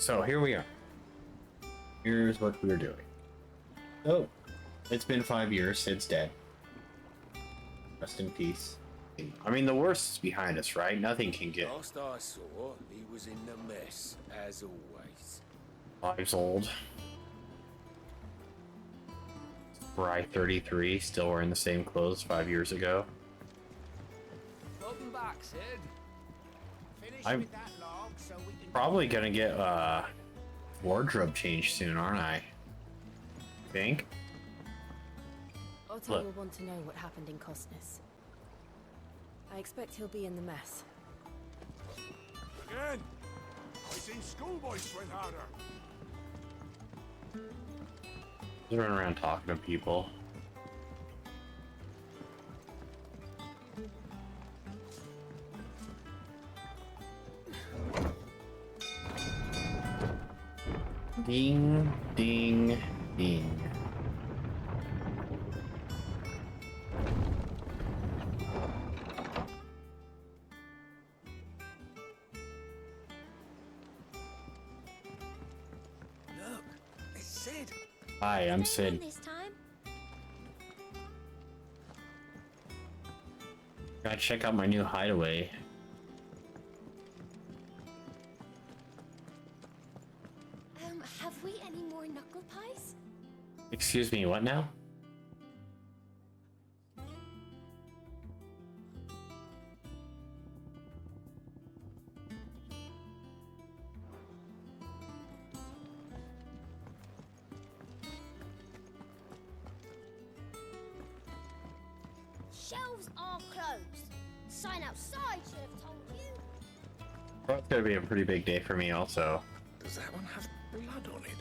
So here we are. Here's what we're doing. Oh, it's been 5 years. Sid's dead. Rest in peace. I mean, the worst is behind us, right? Nothing can get Last I saw, he was in the mess, as always. lives old. Fry 33, still wearing the same clothes 5 years ago. Welcome back, Sid. Finish I'm with that log so we can probably gonna get wardrobe change soon, aren't I? Think? Otto Look. will want to know what happened in Costness. I expect he'll be in the mess. Again! I seen schoolboys went harder. Just running around talking to people. Ding, ding, ding. Look, it's Sid. Hi, I'm Sid. This time? Gotta check out my new hideaway. Have we any more knuckle pies? Excuse me, what now? Shelves are closed. Sign outside should have told you. Well, it's gonna be a pretty big day for me also. Does that one have blood on it?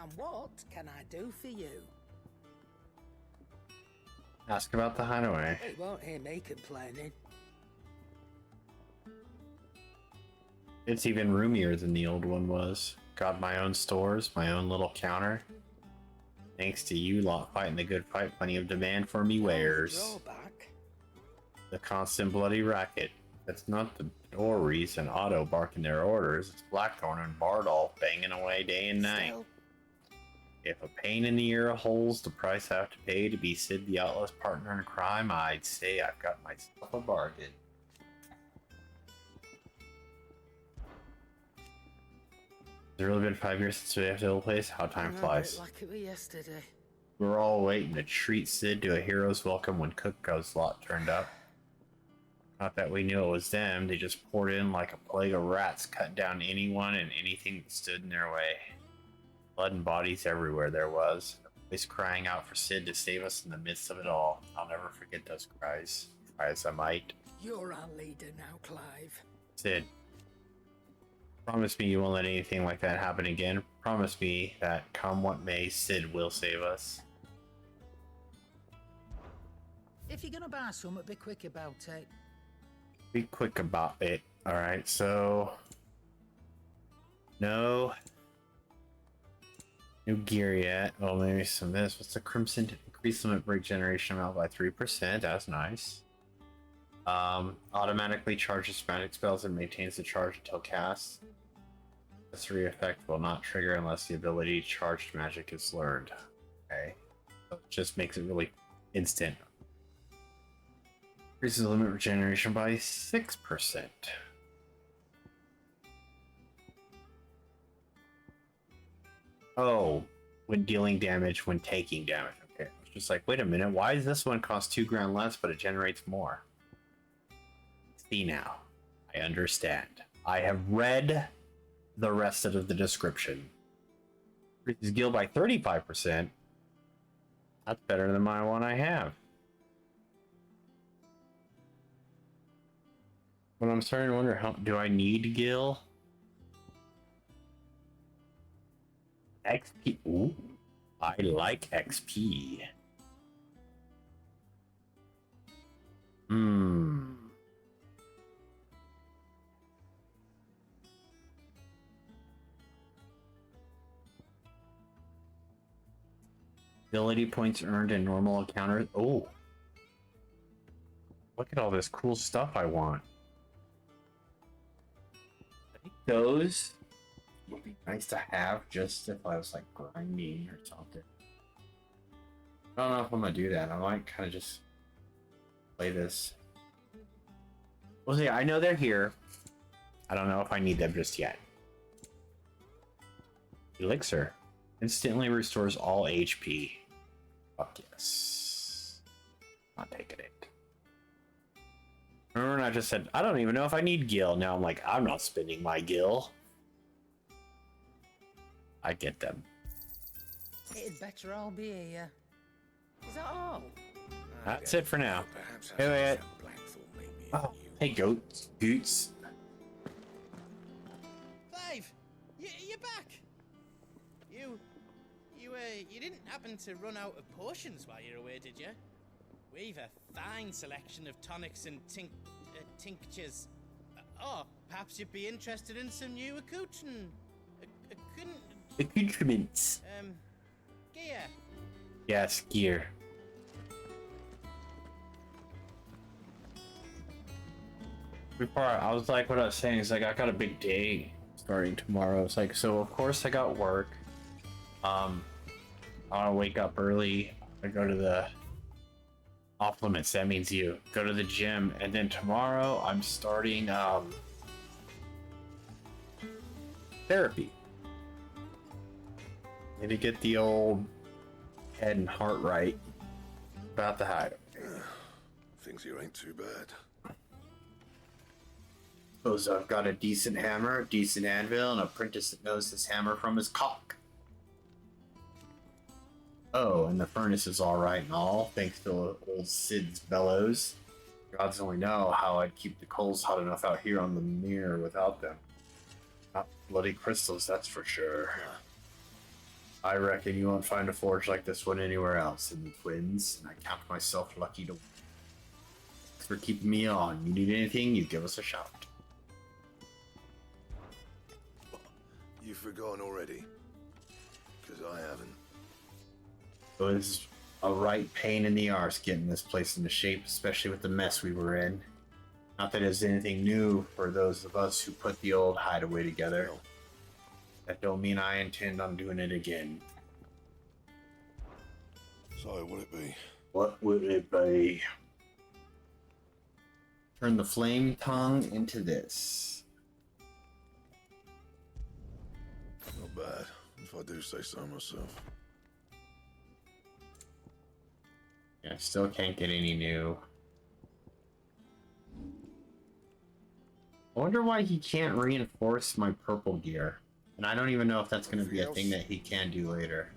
And what can I do for you? Ask about the hideaway. You won't hear me complaining. It's even roomier than the old one was. Got my own stores, my own little counter. Thanks to you lot fighting the good fight, plenty of demand for me wares. Drawback. The constant bloody racket. That's not the Dories and Otto barking their orders. It's Blackthorn and Bardolph banging away day and night. Still, If a pain in the ear holds the price I have to pay to be Sid the Outlaw's partner in crime, I'd say I've got myself a bargain. It's really been 5 years since we left the old place. How time I flies. like it was yesterday. We're all waiting to treat Sid to a hero's welcome when Cook's lot turned up. Not that we knew it was them, they just poured in like a plague of rats, cut down anyone and anything that stood in their way. Blood and bodies everywhere there was. A voice crying out for Sid to save us in the midst of it all. I'll never forget those cries. Try as I might. You're our leader now, Clive. Sid, promise me you won't let anything like that happen again. Promise me that come what may, Sid will save us. If you're gonna buy something, be quick about it. Be quick about it. Alright, so... No new gear yet. Well, maybe some of this. What's the Crimson? Increase limit break generation amount by 3%. That's nice. Automatically charges magic spells and maintains the charge until cast. Accessory effect will not trigger unless the ability to charge magic is learned. Okay. So it just makes it really instant. Increases the limit regeneration by 6%. Oh, when dealing damage, when taking damage. Okay, I was just like, wait a minute, why does this one cost 2 grand less, but it generates more? See now, I understand. I have read the rest of the description. Increases gil by 35%. That's better than my one I have. But I'm starting to wonder, how do I need gil? XP. Ooh, I like XP. Ability points earned in normal encounters. Oh, look at all this cool stuff I want. those would be nice to have just if I was like grinding or something. I don't know if I'm gonna do that. I might kind of just play this. Well, see, I know they're here. I don't know if I need them just yet. Elixir instantly restores all HP. Fuck yes. Not taking it. Remember when I just said, I don't even know if I need Gil. Now I'm like, I'm not spending my Gil. I get them. It'd better all be here. Is that all? That's it for now. Perhaps Hey, wait. Blackthorn made me Oh, hey, goats. Goots. Clive, you're back. You didn't happen to run out of potions while you're away, did you? We've a fine selection of tonics and tinctures. Oh, perhaps you'd be interested in some new Accoutrements. gear. Yes, gear. Before I was like, what I was saying is like, I got a big day starting tomorrow. It's like, so of course I got work. I want to wake up early. I go to the off limits. That means you go to the gym, and then tomorrow I'm starting therapy. Need to get the old head and heart right about the hide. Things here ain't too bad. Suppose I've got a decent hammer, a decent anvil, and an apprentice that knows this hammer from his cock. Oh, and the furnace is alright and all, thanks to old Sid's bellows. Gods only know how I'd keep the coals hot enough out here on the mirror without them. Not bloody crystals, that's for sure. I reckon you won't find a forge like this one anywhere else in the Twins, and I count myself lucky to. Thanks for keeping me on. You need anything, you give us a shout. You've forgotten already? Because I haven't. It was a right pain in the arse getting this place into shape, especially with the mess we were in. Not that it's anything new for those of us who put the old hideaway together. That don't mean I intend on doing it again. So, what it be? What would it be? Turn the flame tongue into this. Not bad, if I do say so myself. Yeah, still can't get any new. I wonder why he can't reinforce my purple gear. And I don't even know if that's going to be a thing that he can do later.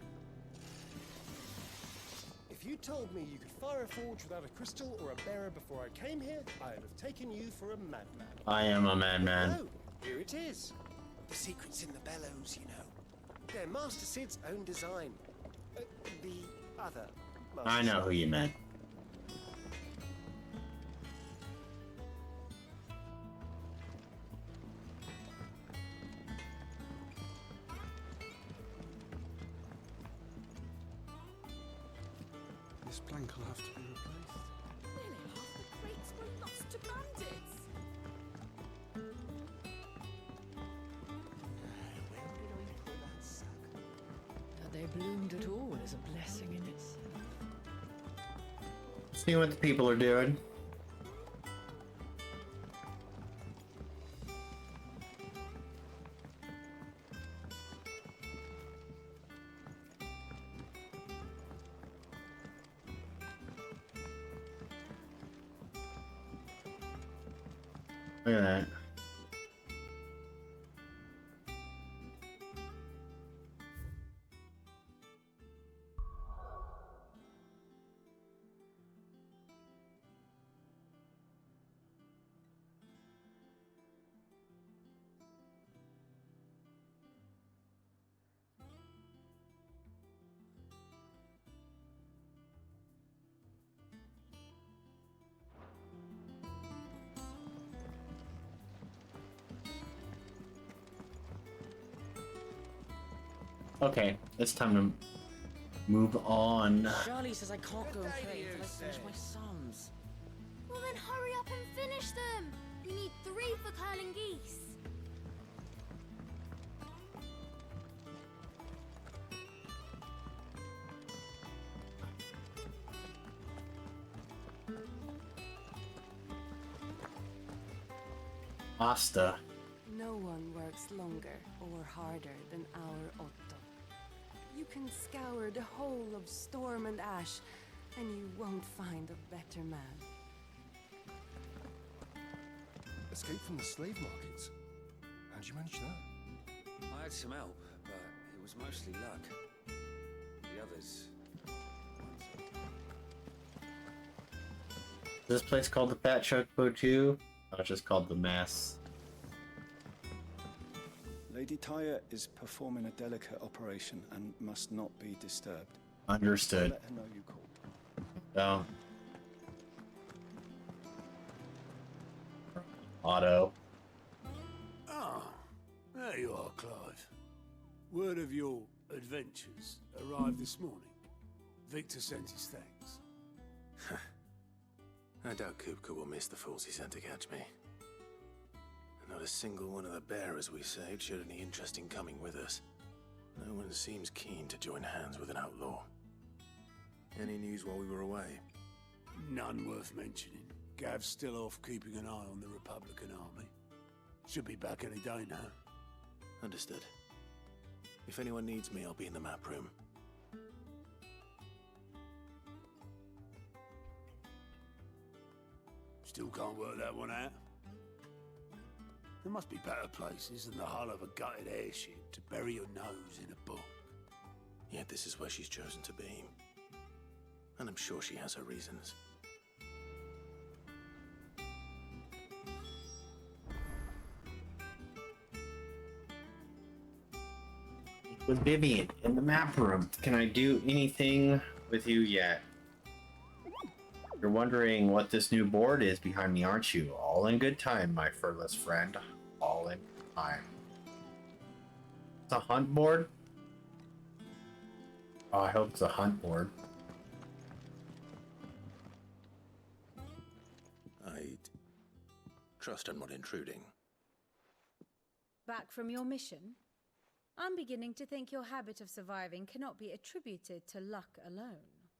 If you told me you could fire a forge without a crystal or a bearer before I came here, I'd have taken you for a madman. I am a madman. Oh, here it is. The secret's in the bellows, you know. They're Master Sid's own design. The other Master I know who you meant. This plank will have to be replaced. Nearly half the crates were lost to bandits. Where did I put that sack? That they bloomed at all is a blessing in itself. See what the people are doing. Look at that. Okay, it's time to move on. Charlie says I can't go and play until I finish my sums. Well then hurry up and finish them. We need 3 for curling geese. Asta. No one works longer or harder than our Otto. You can scour the whole of Storm and Ash, and you won't find a better man. Escape from the slave markets. How'd you manage that? I had some help, but it was mostly luck. The others... Is this place called the Fat Chocobo too? Oh, it's just called the Mess. Lady Tyre is performing a delicate operation and must not be disturbed. Understood. Let her know you called. Oh. Otto. Ah, there you are, Clive. Word of your adventures arrived this morning. Victor sent his thanks. I doubt Kupka will miss the fools he sent to catch me. And not a single one of the bearers we saved showed any interest in coming with us. No one seems keen to join hands with an outlaw. Any news while we were away? None worth mentioning. Gav's still off keeping an eye on the Republican army. Should be back any day now. Understood. If anyone needs me, I'll be in the map room. Still can't work that one out. There must be better places than the hull of a gutted airship to bury your nose in a book. Yet this is where she's chosen to be. And I'm sure she has her reasons. With Vivian in the map room. Can I do anything with you yet? You're wondering what this new board is behind me, aren't you? All in good time, my furless friend. All in time. It's a hunt board? Oh, I hope it's a hunt board. I'd trust I'm not intruding. Back from your mission? I'm beginning to think your habit of surviving cannot be attributed to luck alone.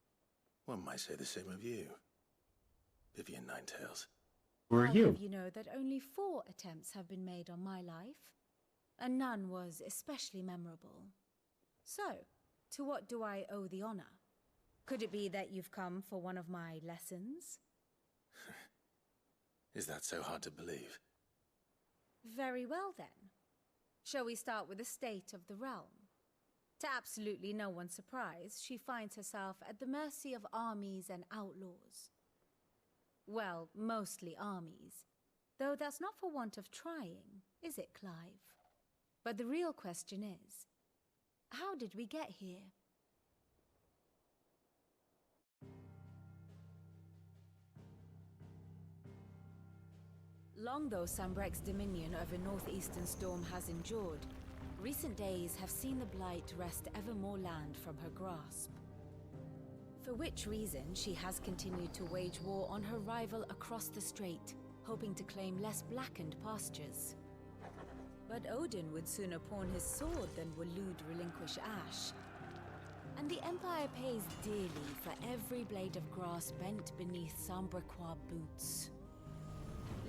One might say the same of you, Vivian Ninetails. Who are I'll you? have you know that only 4 attempts have been made on my life, and none was especially memorable. So, to what do I owe the honor? Could it be that you've come for one of my lessons? Is that so hard to believe? Very well then. Shall we start with the state of the realm? To absolutely no one's surprise, she finds herself at the mercy of armies and outlaws. Well, mostly armies. Though that's not for want of trying, is it, Clive? But the real question is, how did we get here? Long though Sambrek's dominion over northeastern Storm has endured, recent days have seen the Blight wrest ever more land from her grasp. For which reason she has continued to wage war on her rival across the strait, hoping to claim less blackened pastures. But Odin would sooner pawn his sword than Waloed relinquish Ash. And the Empire pays dearly for every blade of grass bent beneath Sambrequois boots.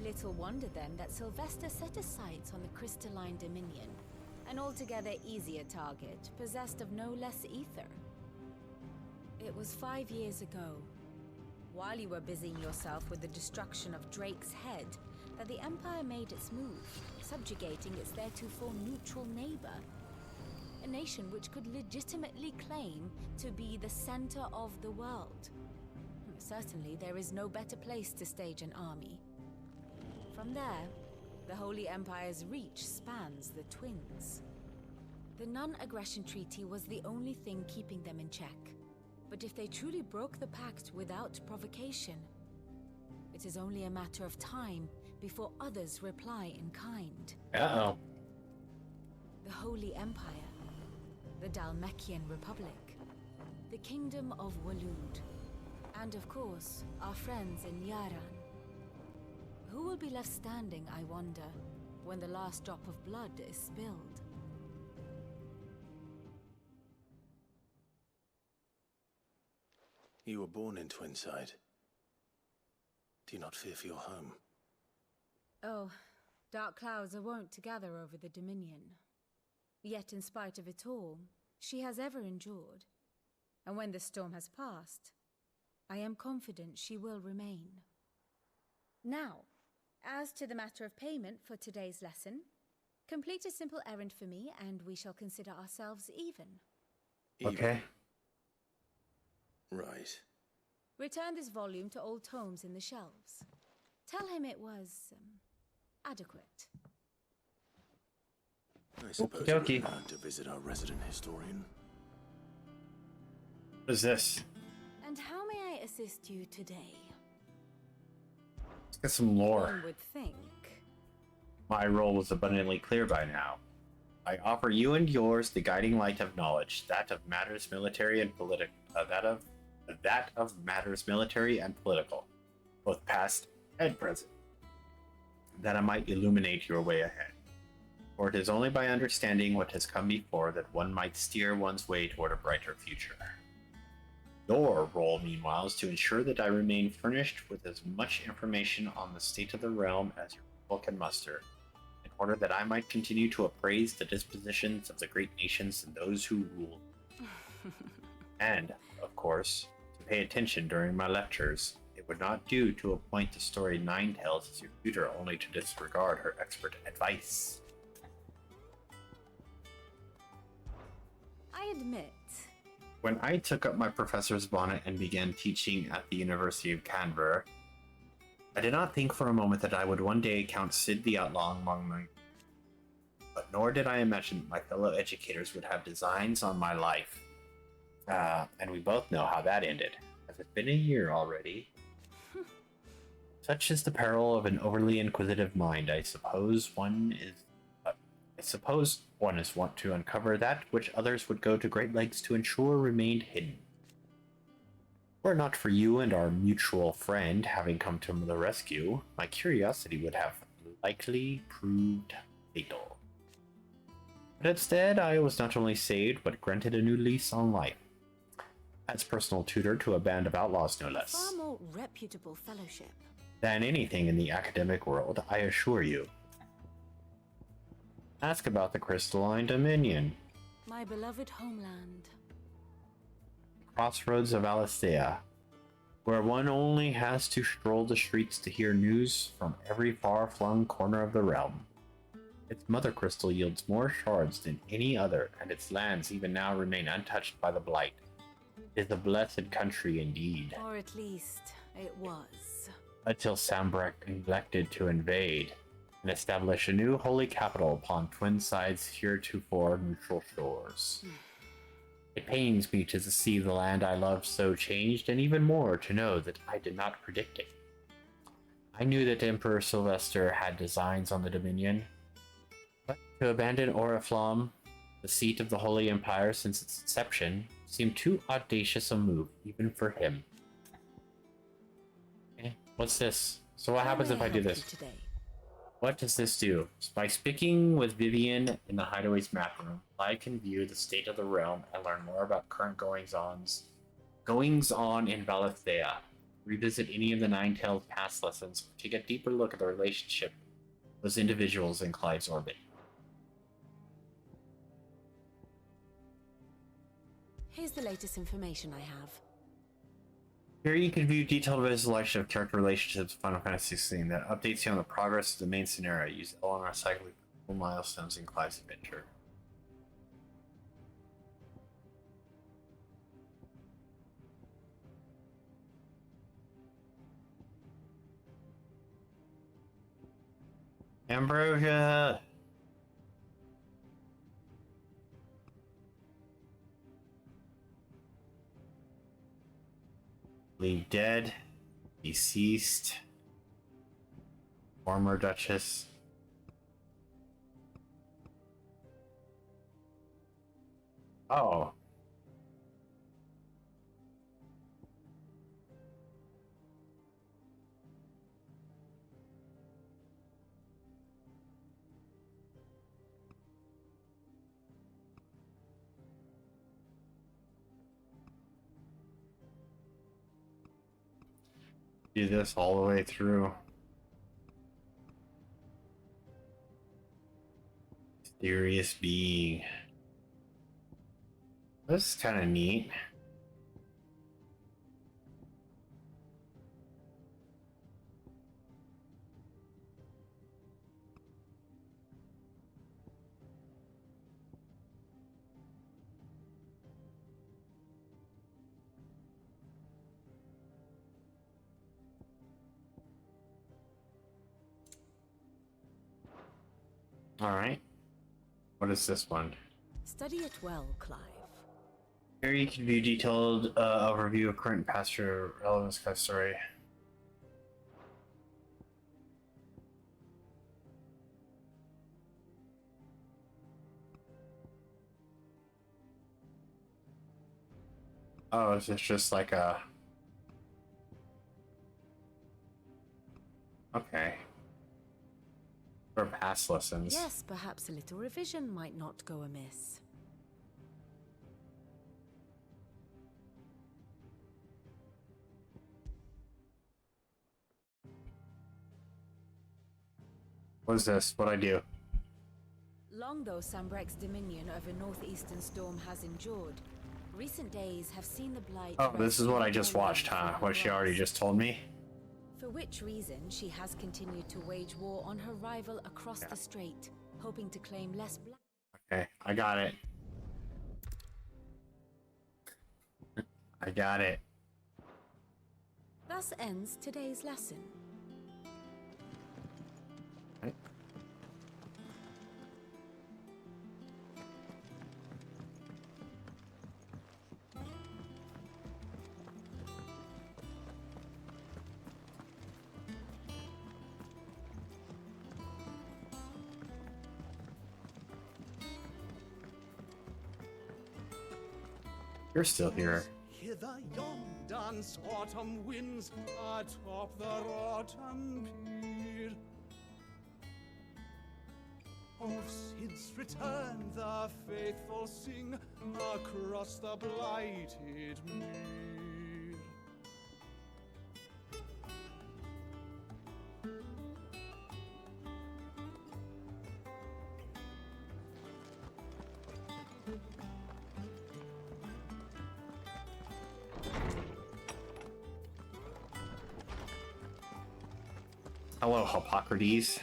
Little wonder then that Sylvester set his sights on the crystalline dominion, an altogether easier target, possessed of no less ether. It was 5 years ago, while you were busying yourself with the destruction of Drake's head, that the Empire made its move, subjugating its theretofore neutral neighbor. A nation which could legitimately claim to be the center of the world. Certainly there is no better place to stage an army. From there, the Holy Empire's reach spans the Twins. The non-aggression treaty was the only thing keeping them in check. But if they truly broke the pact without provocation, it is only a matter of time before others reply in kind. Uh-oh. The Holy Empire, the Dalmekian Republic, the Kingdom of Waloed, and of course, our friends in Yaran. Who will be left standing, I wonder, when the last drop of blood is spilled? You were born in Twinside. Do you not fear for your home? Oh, Dark clouds are wont to gather over the Dominion. Yet in spite of it all, she has ever endured. And when the storm has passed, I am confident she will remain. Now, as to the matter of payment for today's lesson, complete a simple errand for me and we shall consider ourselves even. Okay. Right. Return this volume to old tomes in the shelves. Tell him it was adequate. I suppose Okey-dokey. we're allowed to visit our resident historian. What is this? And how may I assist you today? Let's get some lore. One would think. My role was abundantly clear by now. I offer you and yours the guiding light of knowledge, that of matters military and political, that of matters military and political, both past and present, that I might illuminate your way ahead. For it is only by understanding what has come before that one might steer one's way toward a brighter future. Your role, meanwhile, is to ensure that I remain furnished with as much information on the state of the realm as your people can muster, in order that I might continue to appraise the dispositions of the great nations and those who rule. And, of course, to pay attention during my lectures. It would not do to appoint the story Nine tells as your tutor only to disregard her expert advice. I admit. When I took up my professor's bonnet and began teaching at the University of Canberra, I did not think for a moment that I would one day count Sid the Outlaw among my... But nor did I imagine my fellow educators would have designs on my life. And we both know how that ended. Has it been a year already? Such is the peril of an overly inquisitive mind. I suppose one is wont to uncover that which others would go to great lengths to ensure remained hidden. Were it not for you and our mutual friend having come to the rescue, my curiosity would have likely proved fatal. But instead, I was not only saved, but granted a new lease on life. As personal tutor to a band of outlaws, no less. Far more reputable fellowship. Than anything in the academic world, I assure you. Ask about the Crystalline Dominion. My beloved homeland. Crossroads of Alistea, where one only has to stroll the streets to hear news from every far-flung corner of the realm. Its mother crystal yields more shards than any other, and its lands even now remain untouched by the blight. It is a blessed country indeed. Or at least, it was. Until Sambrek neglected to invade and establish a new holy capital upon twin sides heretofore neutral shores. It pains me to see the land I love so changed, and even more to know that I did not predict it. I knew that Emperor Sylvester had designs on the Dominion, but to abandon Oriflamme, the seat of the Holy Empire since its inception, seemed too audacious a move, even for him. Okay, what's this? So what happens if I do this? What does this do? By speaking with Vivian in the Hideaway's map room, I can view the state of the realm and learn more about current goings-on in Valisthea. Revisit any of the Nine-Tailed past lessons to take a deeper look at the relationship of those individuals in Clive's orbit. Here's the latest information I have. Here you can view detailed visualization of character relationships in Final Fantasy XVI that updates you on the progress of the main scenario. Use L on our cycling milestones in Clive's adventure. Ambrosia! Leave dead, deceased, former Duchess. Oh. Do this all the way through. Mysterious being. This is kind of neat. All right. What is this one? Study it well, Clive. Here you can view detailed overview of current pasture relevance kind of story. Oh, is this just like a... Okay. For past lessons. Yes, perhaps a little revision might not go amiss. What is this? What'd I do? Long though Sambrek's dominion over northeastern storm has endured, recent days have seen the blight... Oh, this is what I just watched, huh? What she already just told me? For which reason she has continued to wage war on her rival across the strait, hoping to claim less black... Okay, I got it. I got it. Thus ends today's lesson. You're still here. Hither yon dance autumn winds atop the rotten pier. Of Sid's return the faithful sing across the blighted mere. Hello, Hippocrates.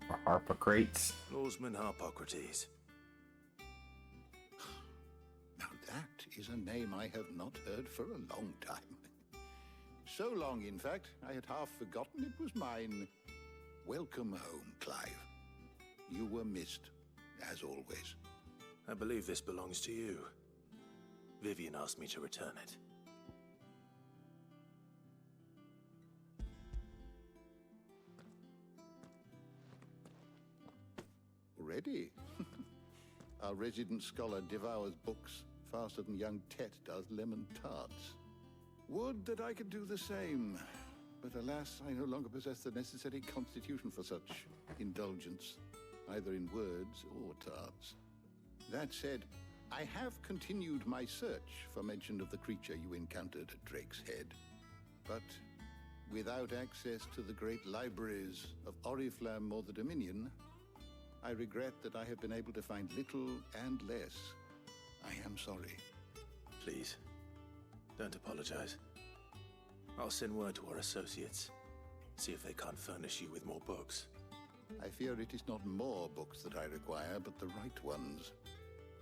Or Harpocrates. Lawsman Harpocrates. Now that is a name I have not heard for a long time. So long, in fact, I had half forgotten it was mine. Welcome home, Clive. You were missed, as always. I believe this belongs to you. Vivian asked me to return it. Already? Our resident scholar devours books faster than young Tet does lemon tarts. Would that I could do the same. But alas, I no longer possess the necessary constitution for such indulgence, either in words or tarts. That said, I have continued my search for mention of the creature you encountered at Drake's Head. But without access to the great libraries of Oriflamme or the Dominion, I regret that I have been able to find little and less. I am sorry. Please, don't apologize. I'll send word to our associates. See if they can't furnish you with more books. I fear it is not more books that I require, but the right ones.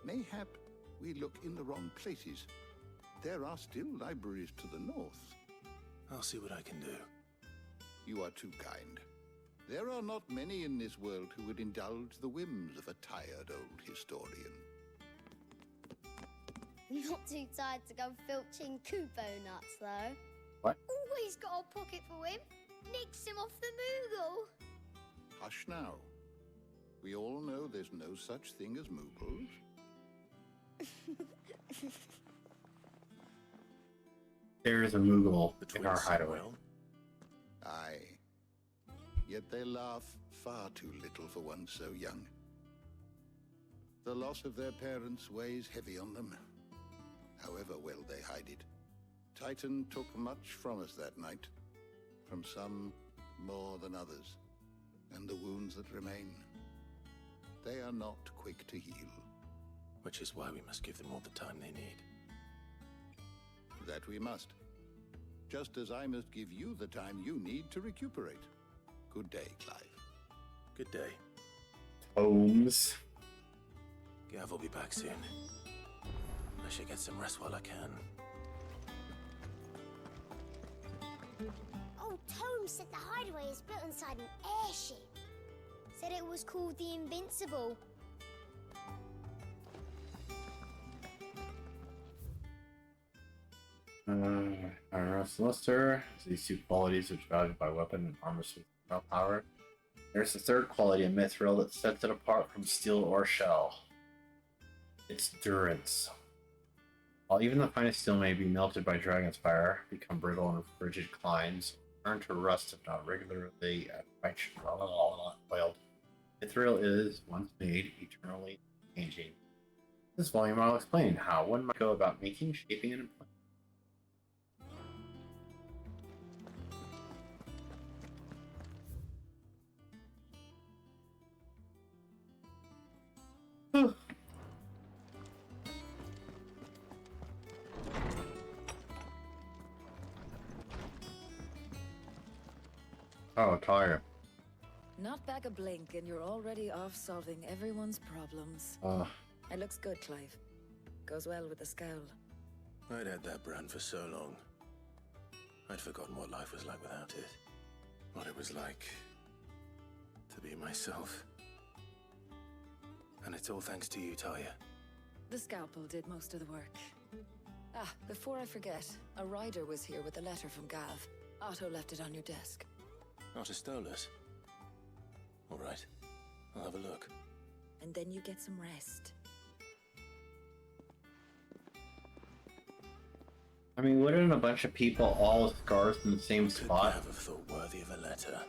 Mayhap we look in the wrong places. There are still libraries to the north. I'll see what I can do. You are too kind. There are not many in this world who would indulge the whims of a tired old historian. Not too tired to go filching Kupo nuts, though. What? Always got a pocket for him. Nicks him off the Moogle. Hush now. We all know there's no such thing as Moogles. There is a Moogle in our hideaway. Aye. Yet they laugh far too little for one so young. The loss of their parents weighs heavy on them, however well they hide it. Titan took much from us that night, from some more than others, and the wounds that remain. they are not quick to heal. Which is why we must give them all the time they need. That we must. Just as I must give you the time you need to recuperate. Good day, Clive. Good day. Holmes. Gav will be back soon. I should get some rest while I can. Old Tome said the hideaway is built inside an airship. Said it was called the Invincible. Solicitor. These two qualities which are valued by weapon and armor with power. There's the third quality in Mithril that sets it apart from steel or shell. Its durance. While even the finest steel may be melted by dragon's fire, become brittle and frigid climes, turn to rust if not regularly boiled. Mithril is, once made, eternally changing. This volume I'll explain how one might go about making, shaping, and employing. Oh, tired. Not back a blink and you're already off solving everyone's problems. It looks good, Clive. Goes well with the scowl. I'd had that brand for so long. I'd forgotten what life was like without it. What it was like to be myself. And it's all thanks to you, Talia. The scalpel did most of the work. Ah, before I forget, a rider was here with a letter from Gav. Otto left it on your desk. Otter stole us. All right, I'll have a look. And then you get some rest. I mean, wouldn't a bunch of people all with scars in the same spot have thought worthy of a letter?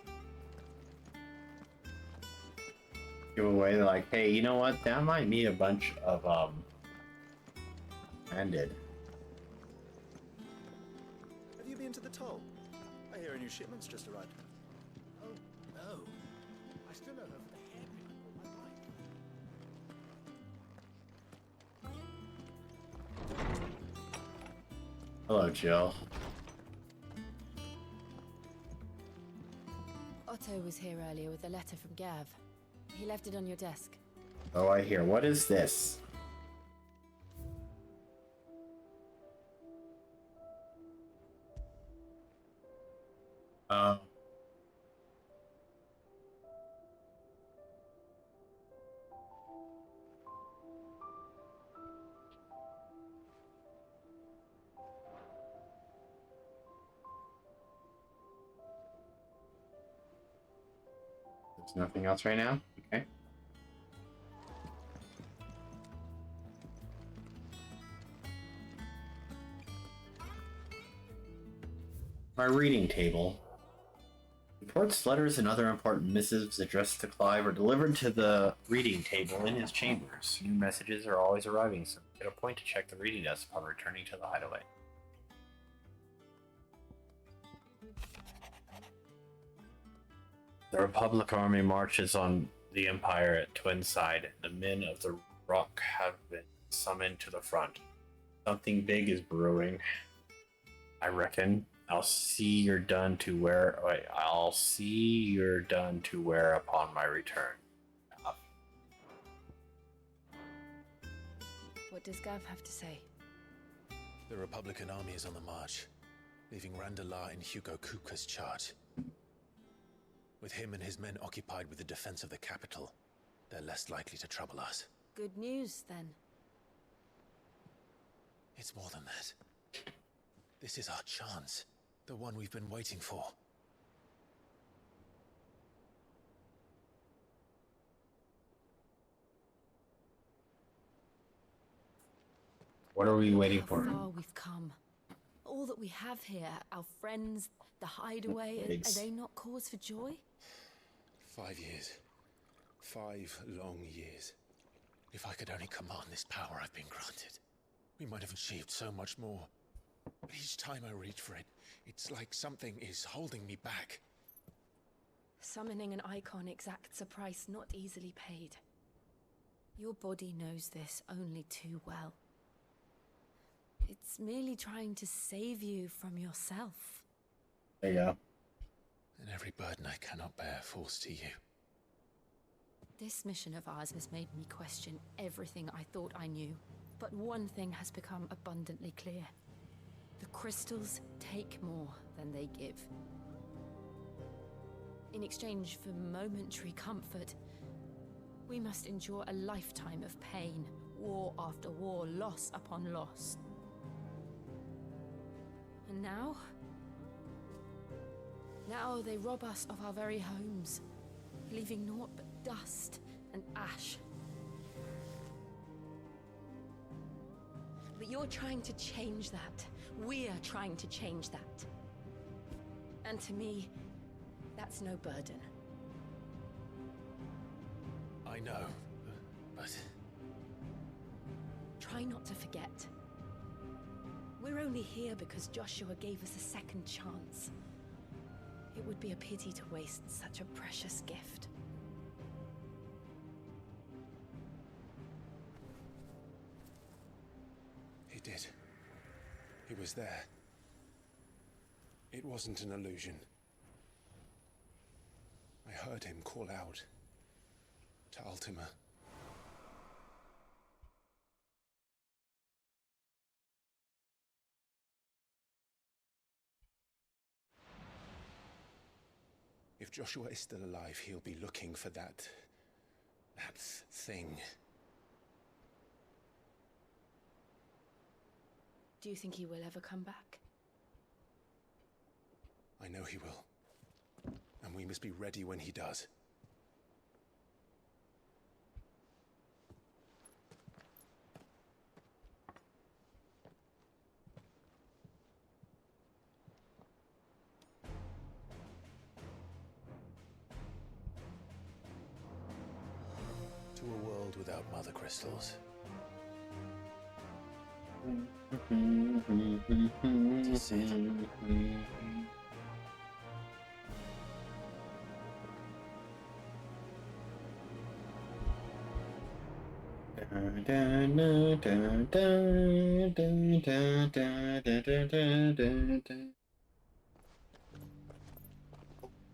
give away like, hey, you know what? That might need a bunch of ended. Have you been to the toll? I hear a new shipment's just arrived. Oh, no. I still don't have the hairpin on my right. Hello, Jill. Otto was here earlier with a letter from Gav. He left it on your desk. Oh, I hear. What is this? There's nothing else right now? Okay. My reading table. Reports, letters, and other important missives addressed to Clive are delivered to the reading table in his chambers. New messages are always arriving, so get a point to check the reading desk upon returning to the hideaway. The Republic Army marches on the Empire at Twinside. The men of the Rock have been summoned to the front. Something big is brewing. I reckon. I'll see you're done to wear. Wait, I'll see you're done to wear upon my return. What does Gav have to say? The Republican army is on the march, leaving Randalar in Hugo Kupka's charge. With him and his men occupied with the defense of the capital, they're less likely to trouble us. Good news, then. It's more than that. This is our chance. The one we've been waiting for. What are we waiting for? How far we've come. All that we have here, our friends, the hideaway, are they not cause for joy? 5 years. 5 long years. If I could only command this power I've been granted, we might have achieved so much more. But each time I reach for it, it's like something is holding me back. Summoning an icon exacts a price not easily paid. Your body knows this only too well. It's merely trying to save you from yourself. There you go. And every burden I cannot bear falls to you. This mission of ours has made me question everything I thought I knew. But one thing has become abundantly clear. The crystals take more than they give. In exchange for momentary comfort, we must endure a lifetime of pain, war after war, loss upon loss. And now they rob us of our very homes, leaving naught but dust and ash. But you're trying to change that. We're trying to change that. And to me, that's no burden. I know, but... Try not to forget. We're only here because Joshua gave us a second chance. It would be a pity to waste such a precious gift. He did. He was there. It wasn't an illusion. I heard him call out to Ultima. If Joshua is still alive, he'll be looking for that thing. Do you think he will ever come back? I know he will. And we must be ready when he does. To a world without mother crystals. That's it.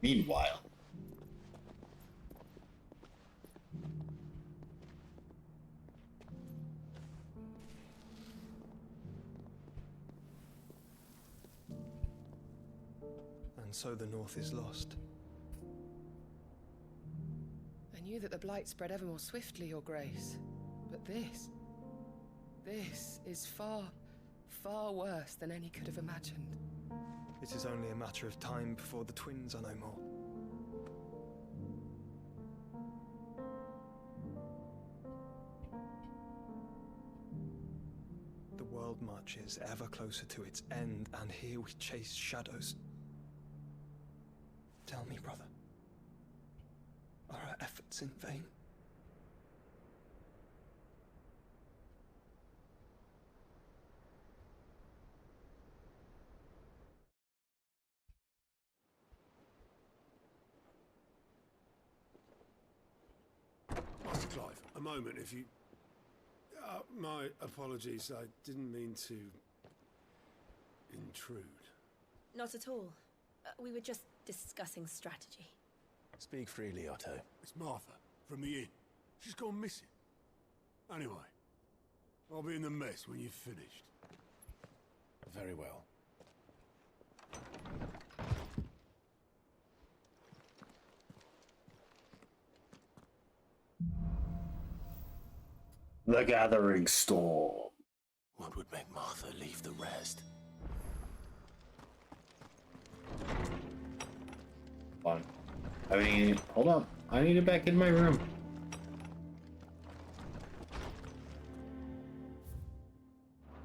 Meanwhile, And so the North is lost. I knew that the Blight spread ever more swiftly, Your Grace. But this is far, far worse than any could have imagined. It is only a matter of time before the twins are no more. The world marches ever closer to its end, and here we chase shadows. Tell me, brother, are our efforts in vain? Master Clive, a moment, if you... my apologies, I didn't mean to... intrude. Not at all. We were just discussing strategy. Speak freely, Otto. It's Martha, from the inn. She's gone missing. Anyway, I'll be in the mess when you've finished. Very well. the Gathering Storm. What would make Martha leave the rest? Hold on. Hold up. I need it back in my room.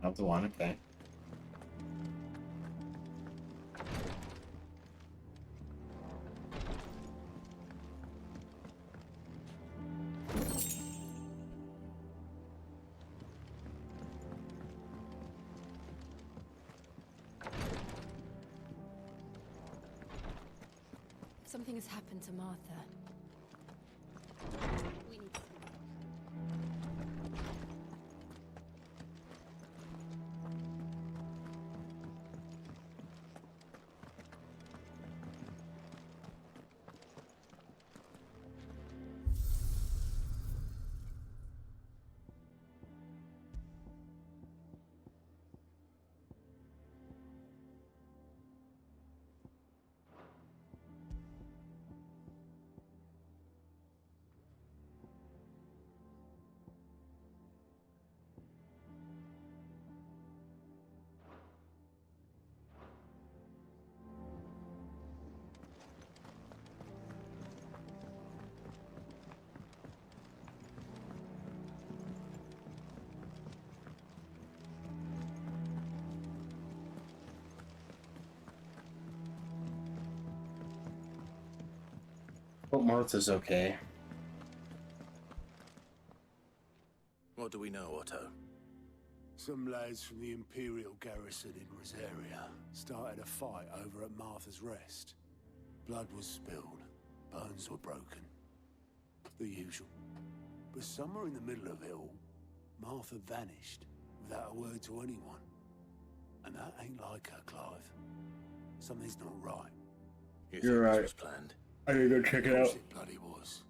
Not the one, okay. Something has happened to Martha. We need to... Hope Martha's okay. What do we know, Otto? Some lads from the Imperial garrison in Rosaria started a fight over at Martha's Rest. Blood was spilled, bones were broken. The usual. But somewhere in the middle of it all, Martha vanished without a word to anyone. And that ain't like her, Clive. Something's not right. You're right. Was planned? I need to go check it out. It bloody was.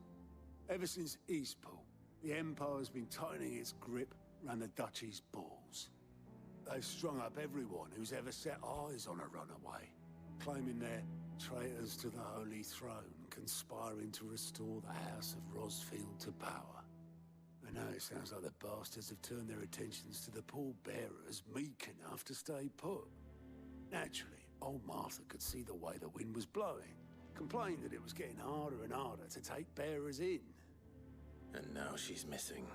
Ever since Eastpool, the Empire's been tightening its grip around the Duchy's balls. They've strung up everyone who's ever set eyes on a runaway, claiming they're traitors to the Holy Throne, conspiring to restore the House of Rosfield to power. And now it sounds like the bastards have turned their attentions to the pallbearers meek enough to stay put. Naturally, old Martha could see the way the wind was blowing, complained that it was getting harder and harder to take bearers in. And now she's missing.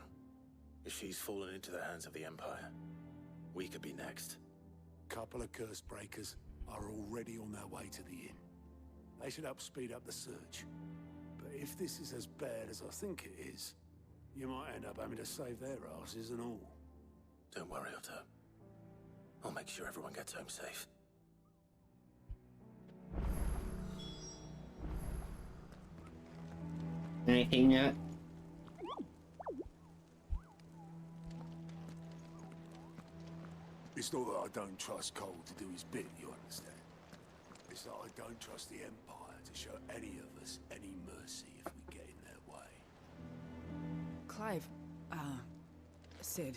If she's fallen into the hands of the Empire, we could be next. Couple of curse breakers are already on their way to the inn. They should help speed up the search. But if this is as bad as I think it is, you might end up having to save their asses and all. Don't worry, Otto. I'll make sure everyone gets home safe. Anything yet? It's not that I don't trust Cole to do his bit, you understand? It's that I don't trust the Empire to show any of us any mercy if we get in their way. Clive, Sid.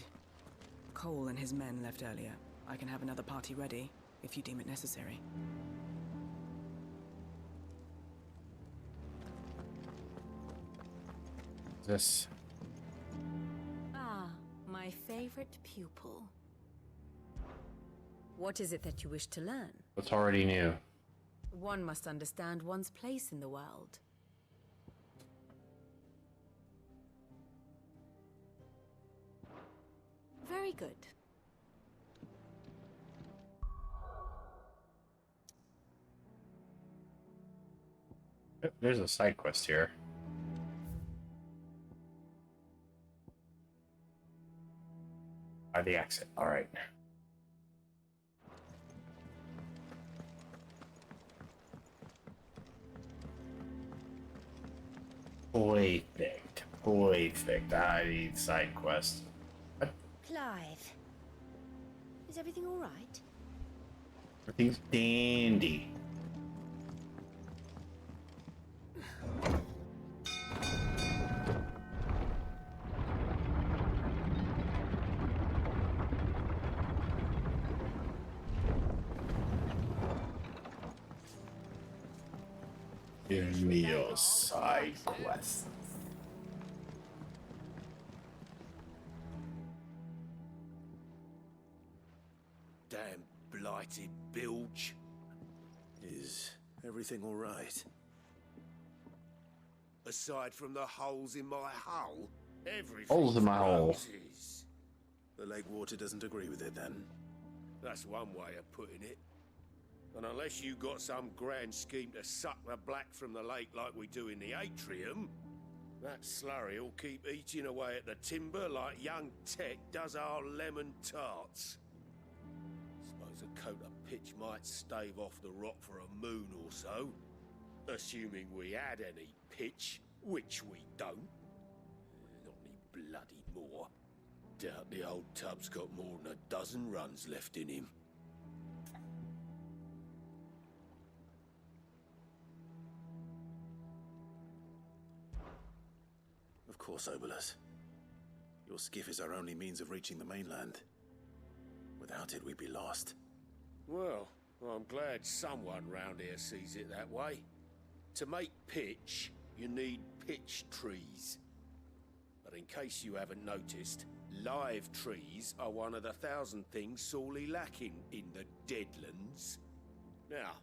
Cole and his men left earlier. I can have another party ready, if you deem it necessary. This. Ah, my favorite pupil. What is it that you wish to learn? What's already new? One must understand one's place in the world. Very good. There's a side quest here. By the exit. All right. Perfect. I need side quest. Clive, is everything all right? Everything's dandy. Give me your side quest. Damn blighted bilge. Is everything all right? Aside from the holes in my hull, everything. Holes in my hull. The lake water doesn't agree with it, then? That's one way of putting it. And unless you got some grand scheme to suck the black from the lake like we do in the atrium, that slurry'll keep eating away at the timber like young Tech does our lemon tarts. Suppose a coat of pitch might stave off the rot for a moon or so, assuming we had any pitch, which we don't. Not any bloody more. Doubt the old tub's got more than a dozen runs left in him. Of course, Obolus. Your skiff is our only means of reaching the mainland. Without it, we'd be lost. Well, I'm glad someone round here sees it that way. To make pitch, you need pitch trees. But in case you haven't noticed, live trees are one of the 1,000 things sorely lacking in the Deadlands. Now,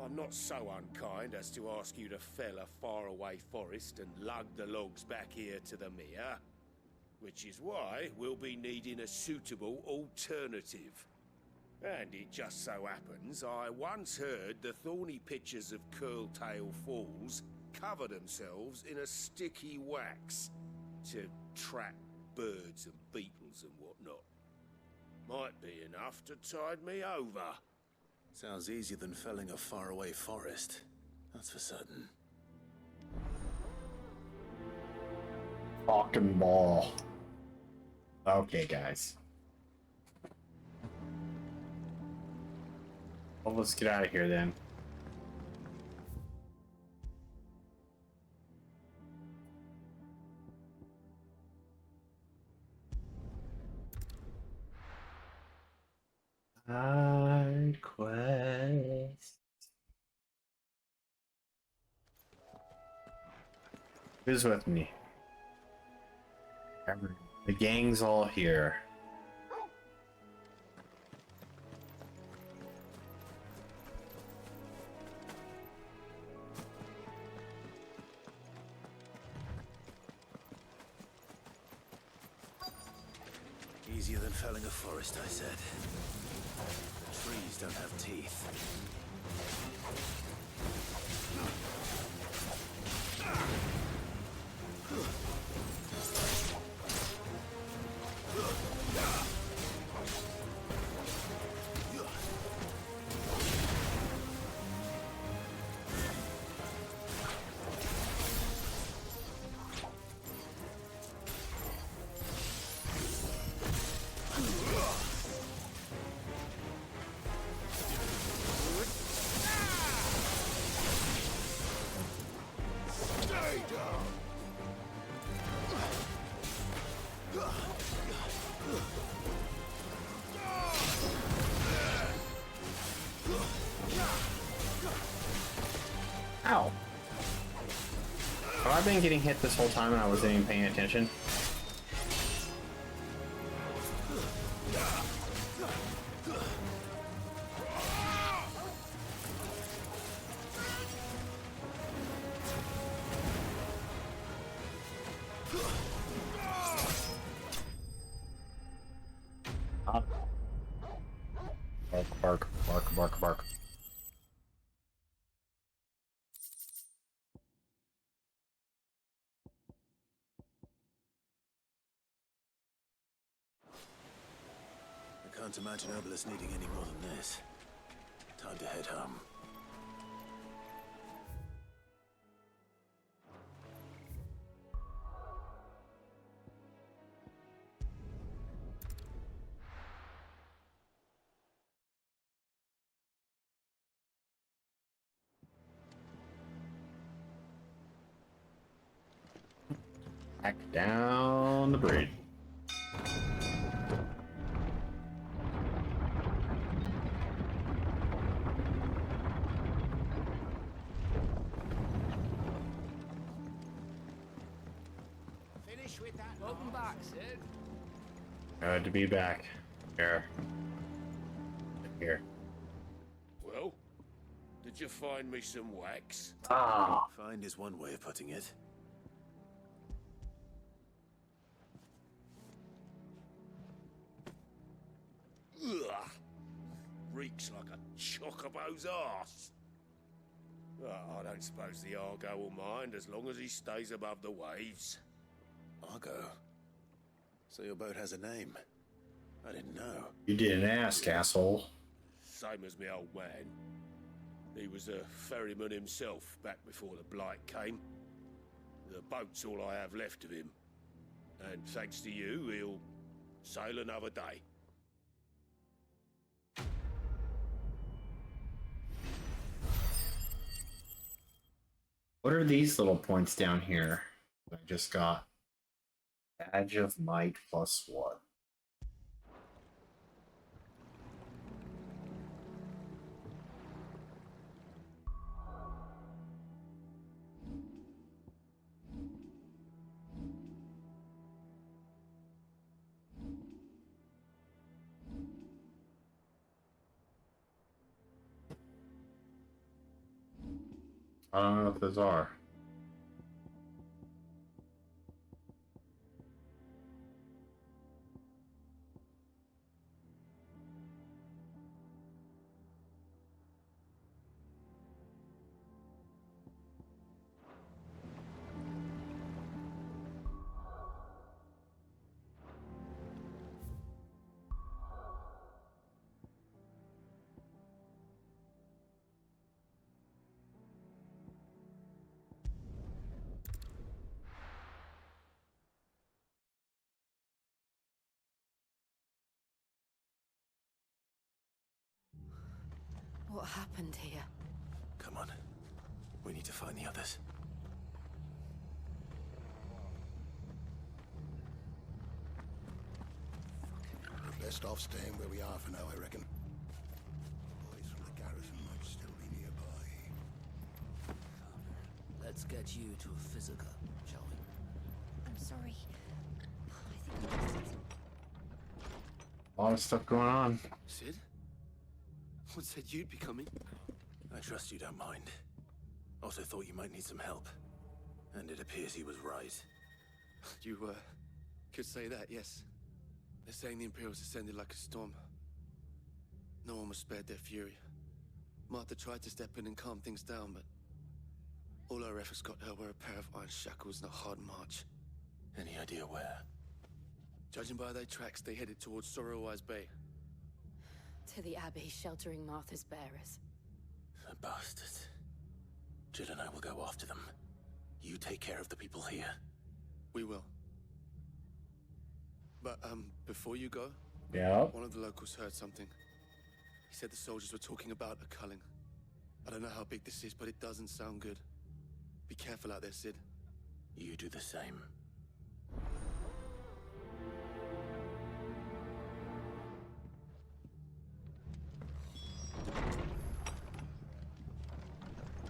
I'm not so unkind as to ask you to fell a faraway forest and lug the logs back here to the mere, which is why we'll be needing a suitable alternative. And it just so happens I once heard the thorny pitchers of Curltail Falls cover themselves in a sticky wax to trap birds and beetles and whatnot. Might be enough to tide me over. Sounds easier than felling a faraway forest. That's for certain. Fucking ball. Okay, guys. Well, let's get out of here then. Side quest. Who's with me? The gang's all here. Easier than felling a forest, I said. The trees don't have teeth. Ow. Have I been getting hit this whole time and I wasn't even paying attention? Bark, bark, bark, bark. I can't imagine Obelisk needing any more than this. Time to head home. Back down the bridge. Finish with that. Welcome back, Sid. Good to be back. Here. Here. Well, did you find me some wax? Ah. Find is one way of putting it. Ugh. Reeks like a chocobo's arse. I don't suppose the Argo will mind as long as he stays above the waves. Argo? So your boat has a name? I didn't know. You didn't ask, asshole. Same as my old man. He was a ferryman himself back before the Blight came. The boat's all I have left of him. And thanks to you, he'll sail another day. What are these little points down here? I just got Badge of Might +1. I don't know what those are. What happened here? Come on. We need to find the others. We're best off staying where we are for now, I reckon. Boys from the garrison might still be nearby. Let's get you to a physical, shall we? I'm sorry. A lot of stuff going on. Sid? What said you'd be coming? I trust you don't mind. Also thought you might need some help. And it appears he was right. You, could say that, yes. They're saying the Imperials descended like a storm. No one was spared their fury. Martha tried to step in and calm things down, but all our efforts got her were a pair of iron shackles and a hard march. Any idea where? Judging by their tracks, they headed towards Sorrowwise Bay. To the Abbey, sheltering Martha's bearers. The bastards. Jill and I will go after them. You take care of the people here. We will. But, before you go... Yeah? One of the locals heard something. He said the soldiers were talking about a culling. I don't know how big this is, but it doesn't sound good. Be careful out there, Sid. You do the same.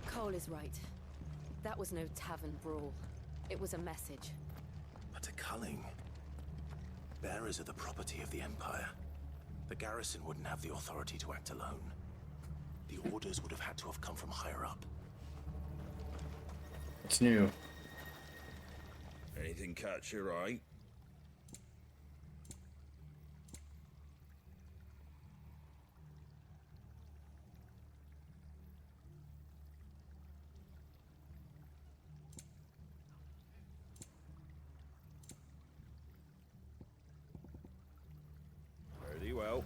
Cole is right. That was no tavern brawl. It was a message. But a culling? Bearers are the property of the Empire. The garrison wouldn't have the authority to act alone. The orders would have had to have come from higher up. It's new. Anything catch your eye? Very well.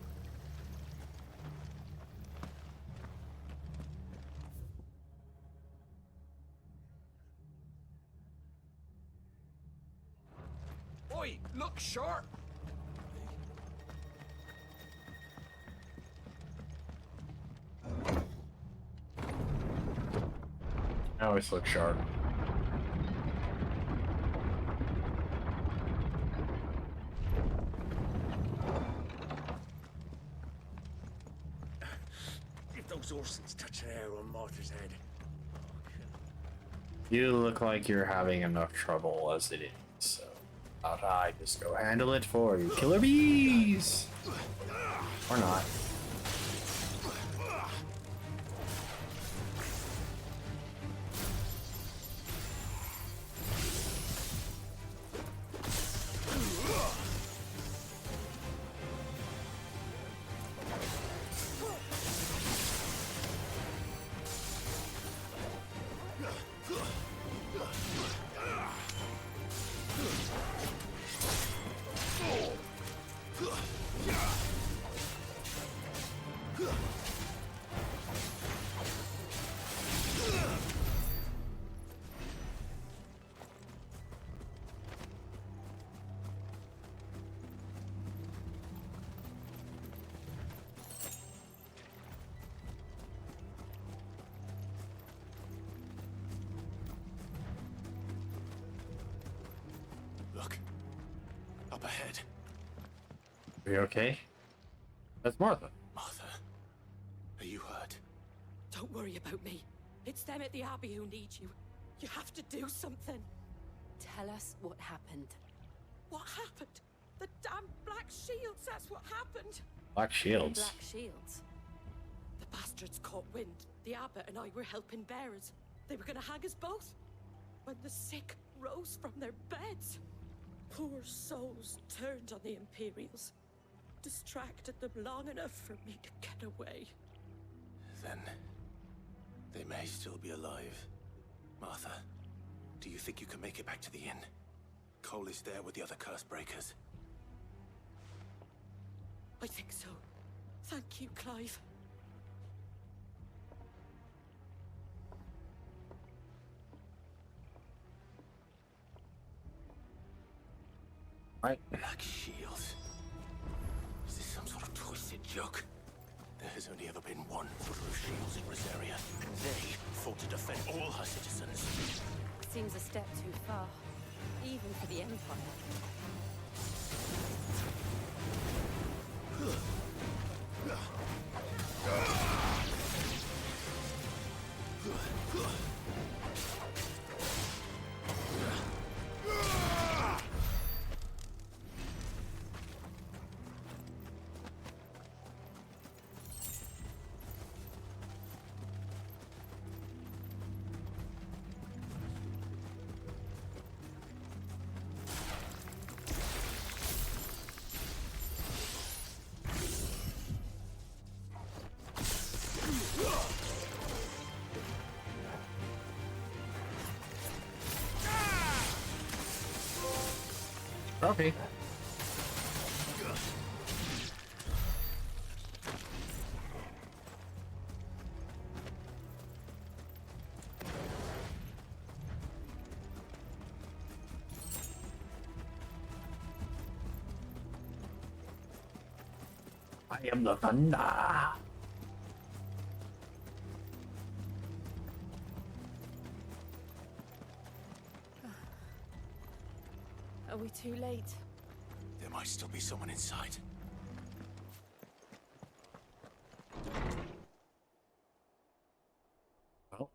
Oi, look sharp! I always look sharp. If those Orsons touch an arrow on Martha's head. You look like you're having enough trouble as it is, so thought I'd just go handle it for you. Killer bees! Or not. Look. Up ahead. Are you okay? That's Martha. Martha. Are you hurt? Don't worry about me. It's them at the Abbey who need you. You have to do something. Tell us what happened. What happened? The damn Black Shields, that's what happened. Black Shields. Black Shields? The bastards caught wind. The abbot and I were helping bearers. They were gonna hang us both. When the sick rose from their beds. Poor souls turned on the Imperials. Distracted them long enough for me to get away. Then... they may still be alive. Martha, do you think you can make it back to the inn? Cole is there with the other curse breakers. I think so. Thank you, Clive. Right. Black Shields. Is this some sort of twisted joke? There has only ever been one ruler of shields in Rosaria. They fought to defend all her citizens. Seems a step too far, even for the Empire. Trophy. I am the thunder. Are we too late? There might still be someone inside. Well.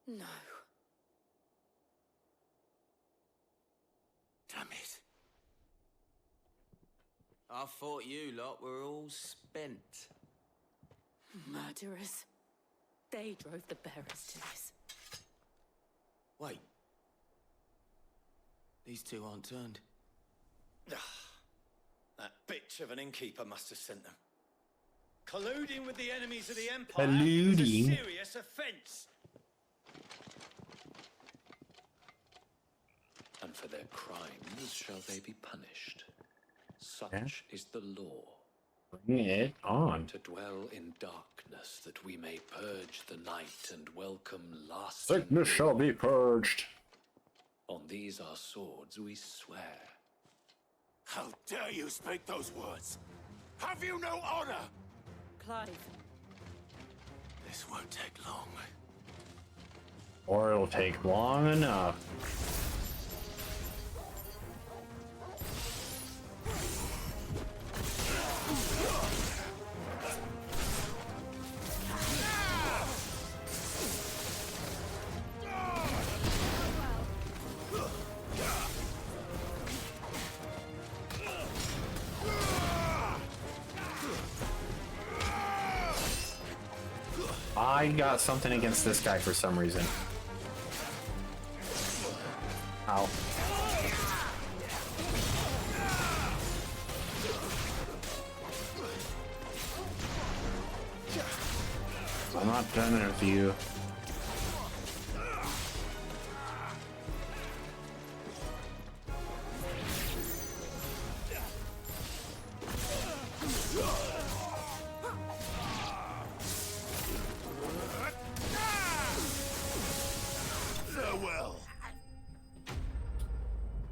No. Damn it. I thought you lot were all spent. Murderers. They drove the bearers to this. Wait. These two aren't turned. That bitch of an innkeeper must have sent them. Colluding with the enemies of the Empire is Colluding. a serious offense. And for their crimes shall they be punished. Such is the law. Bring it on. To dwell in darkness, that we may purge the night and welcome lasting. Sickness shall be purged. On these our swords we swear. How dare you speak those words? Have you no honor? Clive. This won't take long. Or it'll take long enough. I got something against this guy for some reason. Ow. I'm not done with you.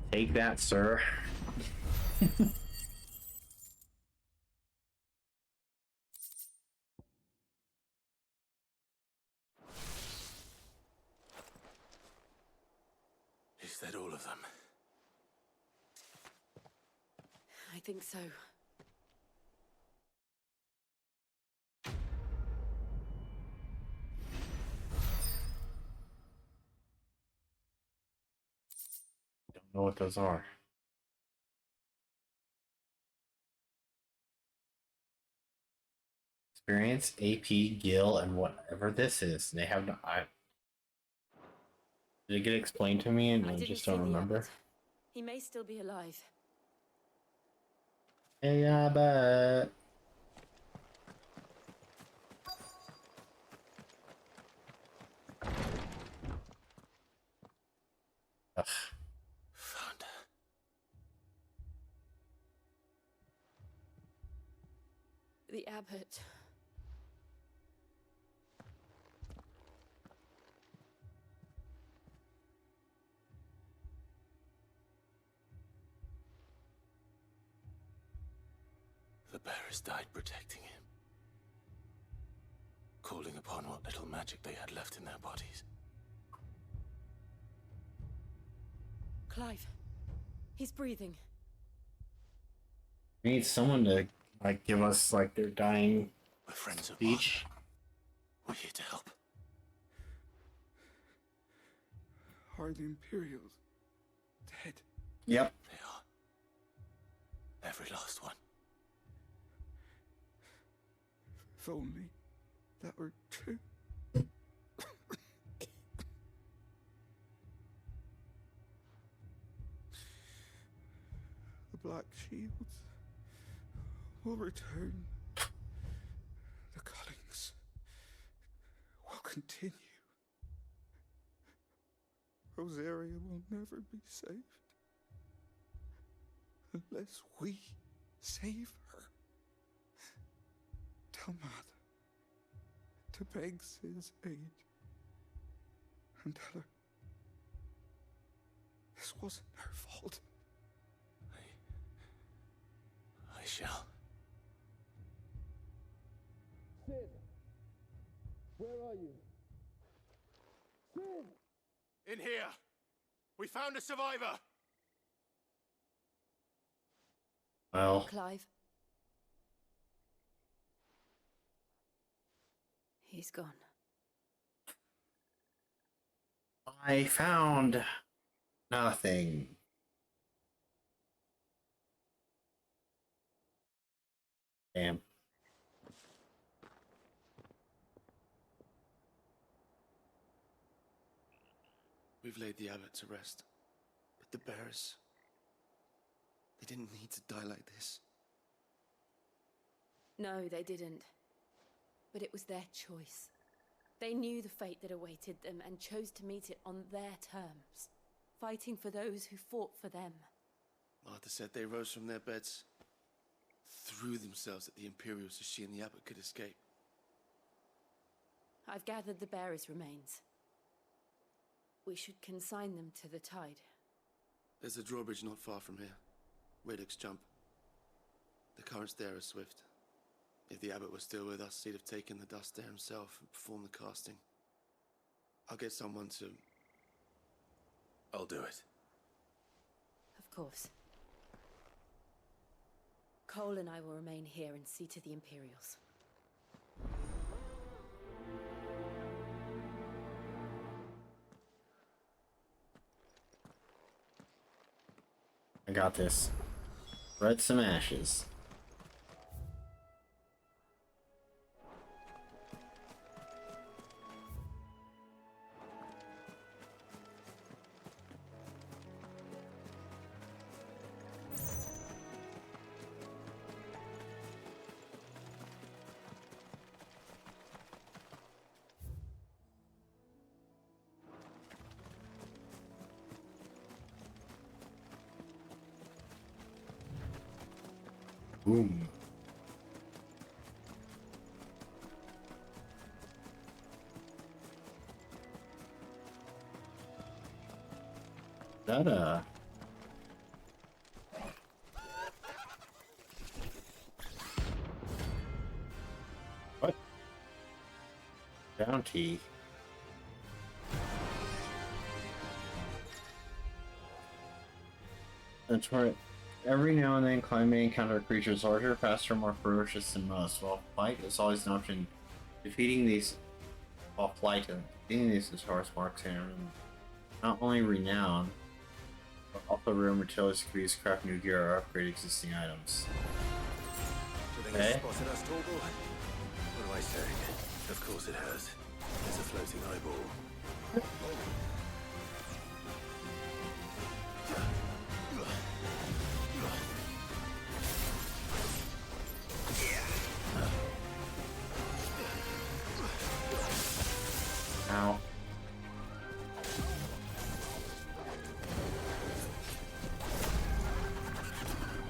Take that, sir. Is that all of them? I think so. Don't know what those are. Experience, AP, Gil, and whatever this is. They have no. Did it get explained to me and I just don't remember? He may still be alive. Hey, I bet. Ugh. Found her. The abbot. the bearers died protecting him, calling upon what little magic they had left in their bodies. Clive, he's breathing. We need someone to like give us like their dying We're friends of speech. We're here to help. Are the Imperials dead? Yep. They are. Every last one. If only that were true. The Black Shields will return. The cullings will continue. Rosaria will never be saved unless we save her. Tell Mother to beg Sid's aid and tell her this wasn't her fault. I shall. Sid! Where are you? Sid! In here! We found a survivor! Well, Clive. He's gone. I found nothing. Damn. We've laid the abbot to rest. But the bearers... they didn't need to die like this. No, they didn't. But it was their choice. They knew the fate that awaited them and chose to meet it on their terms, fighting for those who fought for them. Martha said they rose from their beds, threw themselves at the Imperials so she and the abbot could escape. I've gathered the bearers' remains. We should consign them to the tide. There's a drawbridge not far from here. Radix jump. The currents there are swift. If the abbot was still with us, he'd have taken the dust there himself and performed the casting. I'll get someone to... I'll do it. Of course. Cole and I will remain here and see to the Imperials. I got this. Spread some ashes. Boom. That what? Bounty. That's right. Every now and then, Climb may encounter creatures larger, faster, more ferocious than most. While flight is always an option, defeating these is horse marks him not only renown, but also rare materials to use craft new gear or upgrade existing items. Okay. Spotted us, Torgal? What do I say? Of course it has. It's a floating eyeball. Ow.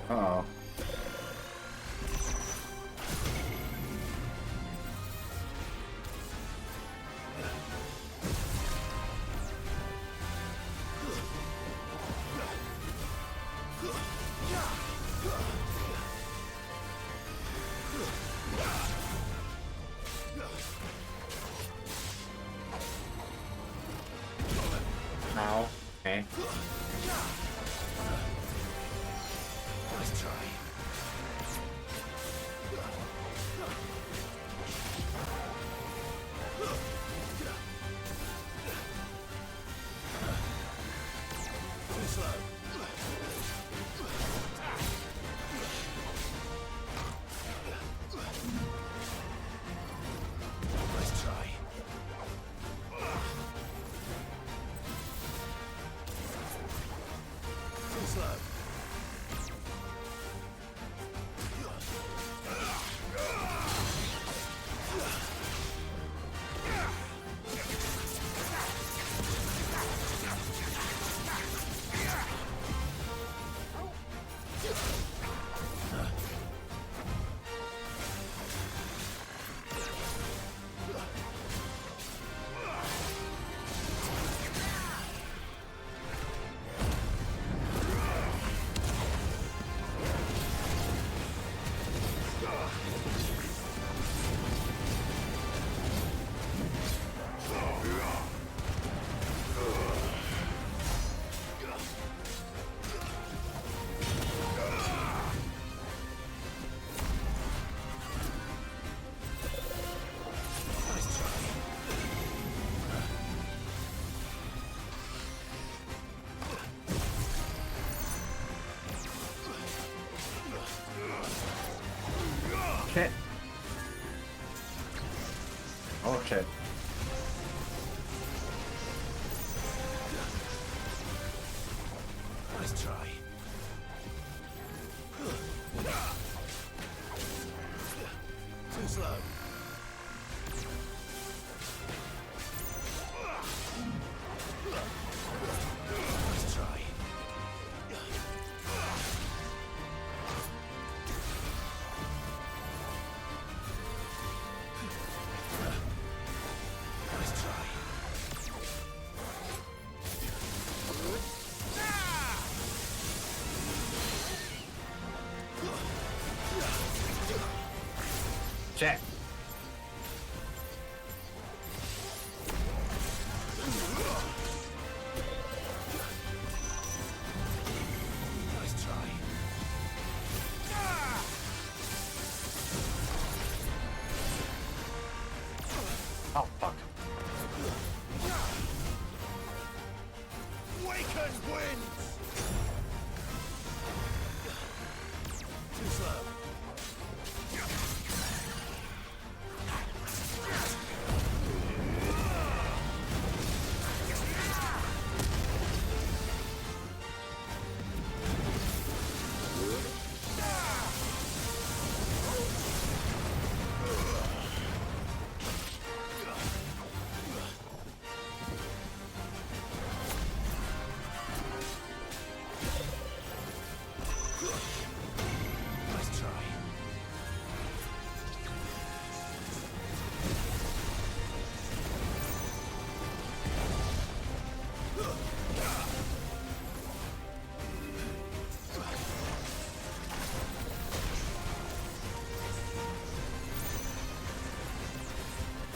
Uh-oh. try. Nice try. Too slow. Nice try. Too slow. Shit. Oh shit. Nice try. Too slow. Nice try. Nice try. Check. Nice try. Oh fuck. Wakers wins! Too slow. Nice try.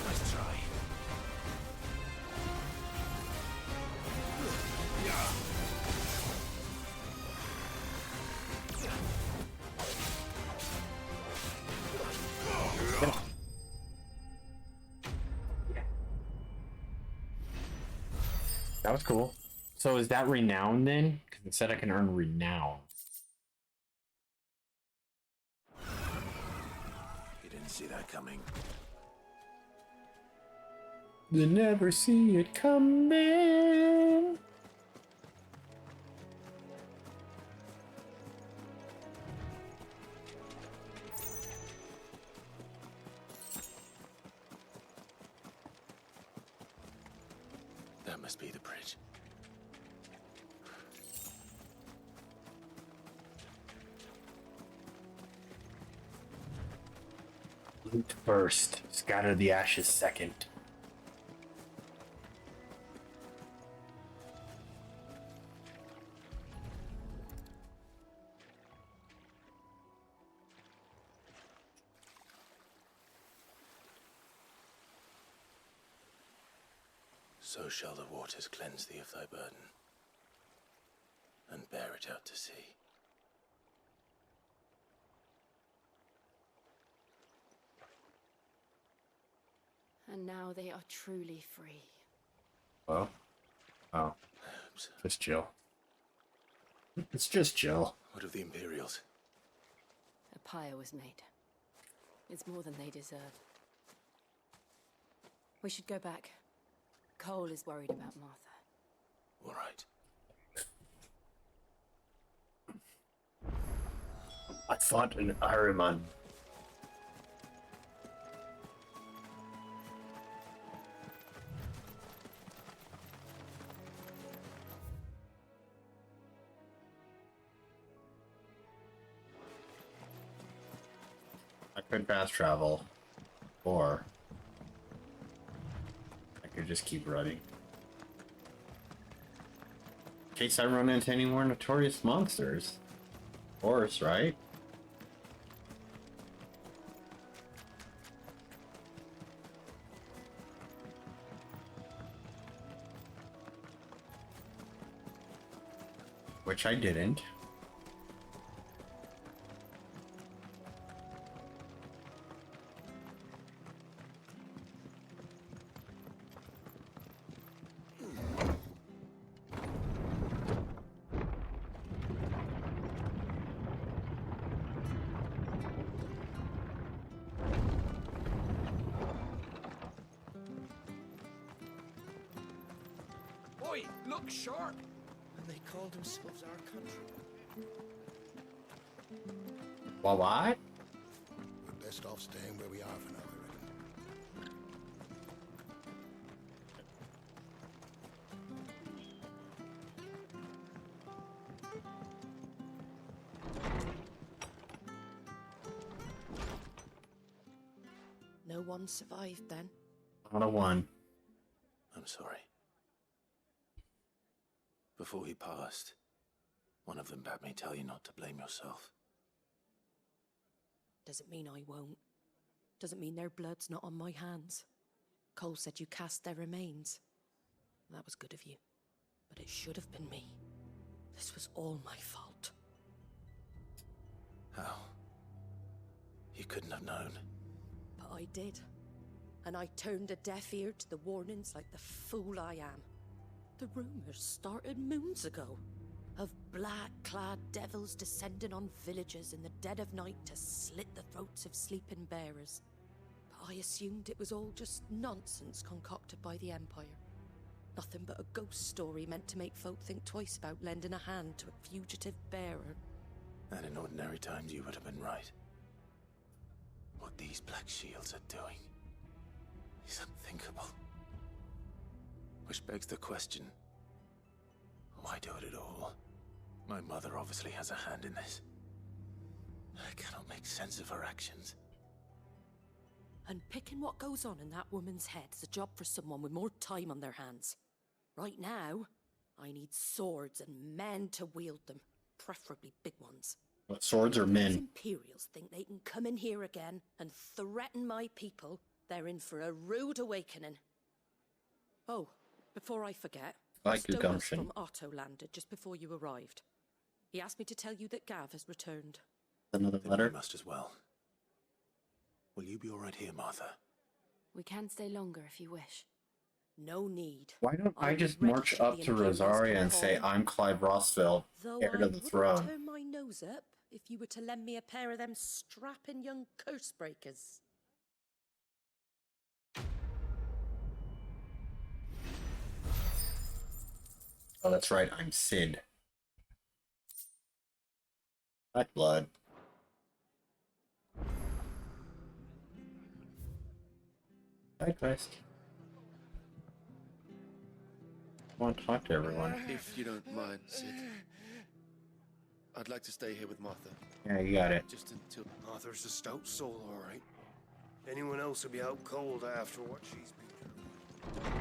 Nice try. That was cool. So is that renown then? Because it said I can earn renown. You didn't see that coming. You never see it coming. That must be the bridge. Loot first, scatter the ashes second. So shall the waters cleanse thee of thy burden. and bear it out to sea. And now they are truly free. Well, oh, just Jill. It's just Jill. What of the Imperials? A pyre was made. It's more than they deserve. We should go back. Cole is worried about Martha. All right. I fought an Ahriman. I could fast travel, or I could just keep running. In case I run into any more notorious monsters. Of course, right? Which I didn't. Oi, look sharp! And they called themselves our country. Well, what? We're best off staying where we are for now, I reckon. No one survived then? Not a one. I'm sorry. Before he passed, one of them bade me tell you not to blame yourself. Doesn't mean I won't. Doesn't mean their blood's not on my hands. Cole said you cast their remains. That was good of you. But it should have been me. This was all my fault. How? You couldn't have known. But I did. And I turned a deaf ear to the warnings like the fool I am. The rumors started moons ago. Of black-clad devils descending on villages in the dead of night to slit the throats of sleeping bearers. But I assumed it was all just nonsense concocted by the Empire. Nothing but a ghost story meant to make folk think twice about lending a hand to a fugitive bearer. And in ordinary times you would have been right. What these Black Shields are doing is unthinkable. Which begs the question, why do it at all? My mother obviously has a hand in this. I cannot make sense of her actions. And picking what goes on in that woman's head is a job for someone with more time on their hands. Right now, I need swords and men to wield them, preferably big ones. What, swords or If these men? Imperials think they can come in here again and threaten my people, they're in for a rude awakening. Oh, before I forget, I like your Stolas gumption. from Otto landed just before you arrived. He asked me to tell you that Gav has returned. Another Then letter? you must as well. Will you be all right here, Martha? We can stay longer if you wish. No need. Why don't I I'll be just ready march should up the to Imperials Rosaria come and say, calling. I'm Clive Rossville, Though heir I to the wouldn't throne? turn my nose up if you were to lend me a pair of them strapping young curse breakers. Oh, that's right, I'm Sid. Black blood. Side quest. I want to talk to everyone. If you don't mind, Sid. I'd like to stay here with Martha. Yeah, you got it. Just until... Arthur's a stout soul, all right. Anyone else would be out cold after what she's been through.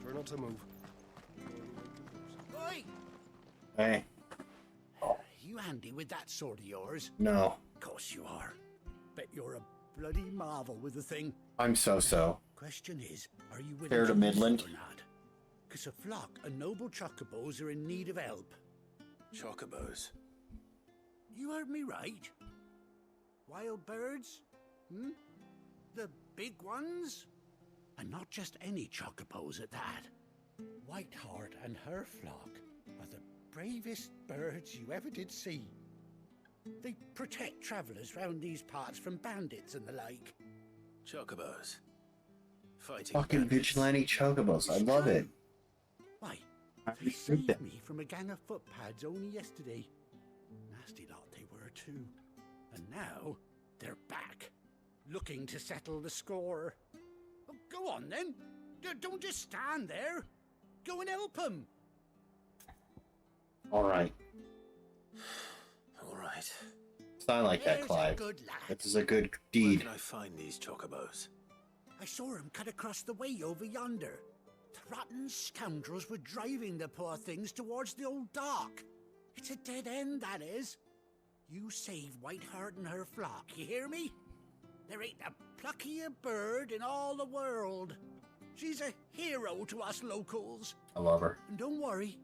Try not to move. Oi! Hey. You handy with that sword of yours? No. Of course you are. Bet you're a bloody marvel with the thing. I'm so. Question is, are you willing Fair to use it Midland. or not? Because a flock of noble chocobos are in need of help. Chocobos? You heard me right. Wild birds? Hmm? The big ones? And not just any chocobos at that. Whiteheart and her flock are the bravest birds you ever did see. They protect travellers round these parts from bandits and the like. Chocobos? Fighting Fucking bandits. vigilante chocobos. I love it. Why, I they saved them. me from a gang of footpads only yesterday. Nasty lot they were too. And now, they're back. Looking to settle the score. Oh, go on then. Don't just stand there. Go and help them. Alright. Alright. I like that, There's a Clive. good lad. That is a good Where deed. can I find these chocobos? I saw him cut across the way over yonder. The rotten scoundrels were driving the poor things towards the old dock. It's a dead end, that is. You save Whiteheart and her flock, you hear me? There ain't a pluckier bird in all the world. She's a hero to us locals. I love her. And don't worry.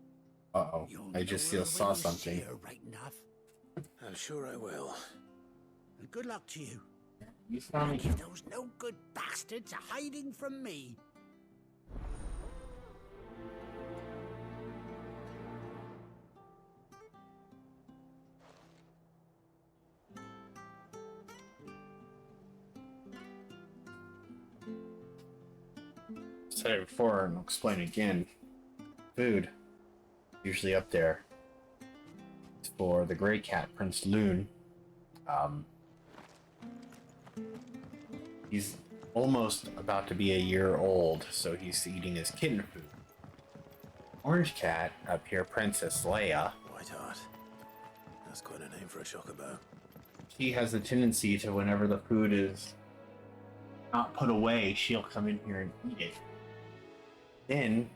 Uh-oh. I just saw something. Here right enough. I'm sure I will. And good luck to you. You saw me. Keep those no good bastards hiding from me. Said it before and I'll explain again. Food. Usually up there. It's for the gray cat, Prince Loon. He's almost about to be a year old, so he's eating his kitten food. Orange cat up here, Princess Leia. Whiteheart. That's quite a name for a chocobo. She has a tendency to, whenever the food is not put away, she'll come in here and eat it. Then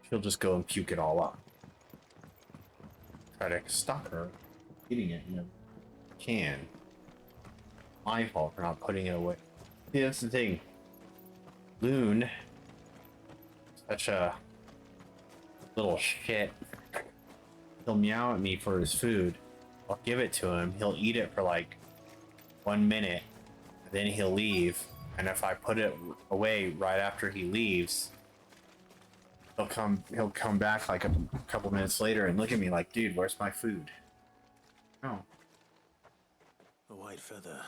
she'll just go and puke it all up. Try to stop her eating it, you know. Can. My fault for not putting it away. See, that's the thing. Loon, such a little shit. He'll meow at me for his food. I'll give it to him. He'll eat it for like 1 minute. Then he'll leave. And if I put it away right after he leaves, he'll come back like a couple minutes later and look at me like, dude, where's my food? Oh. A white feather.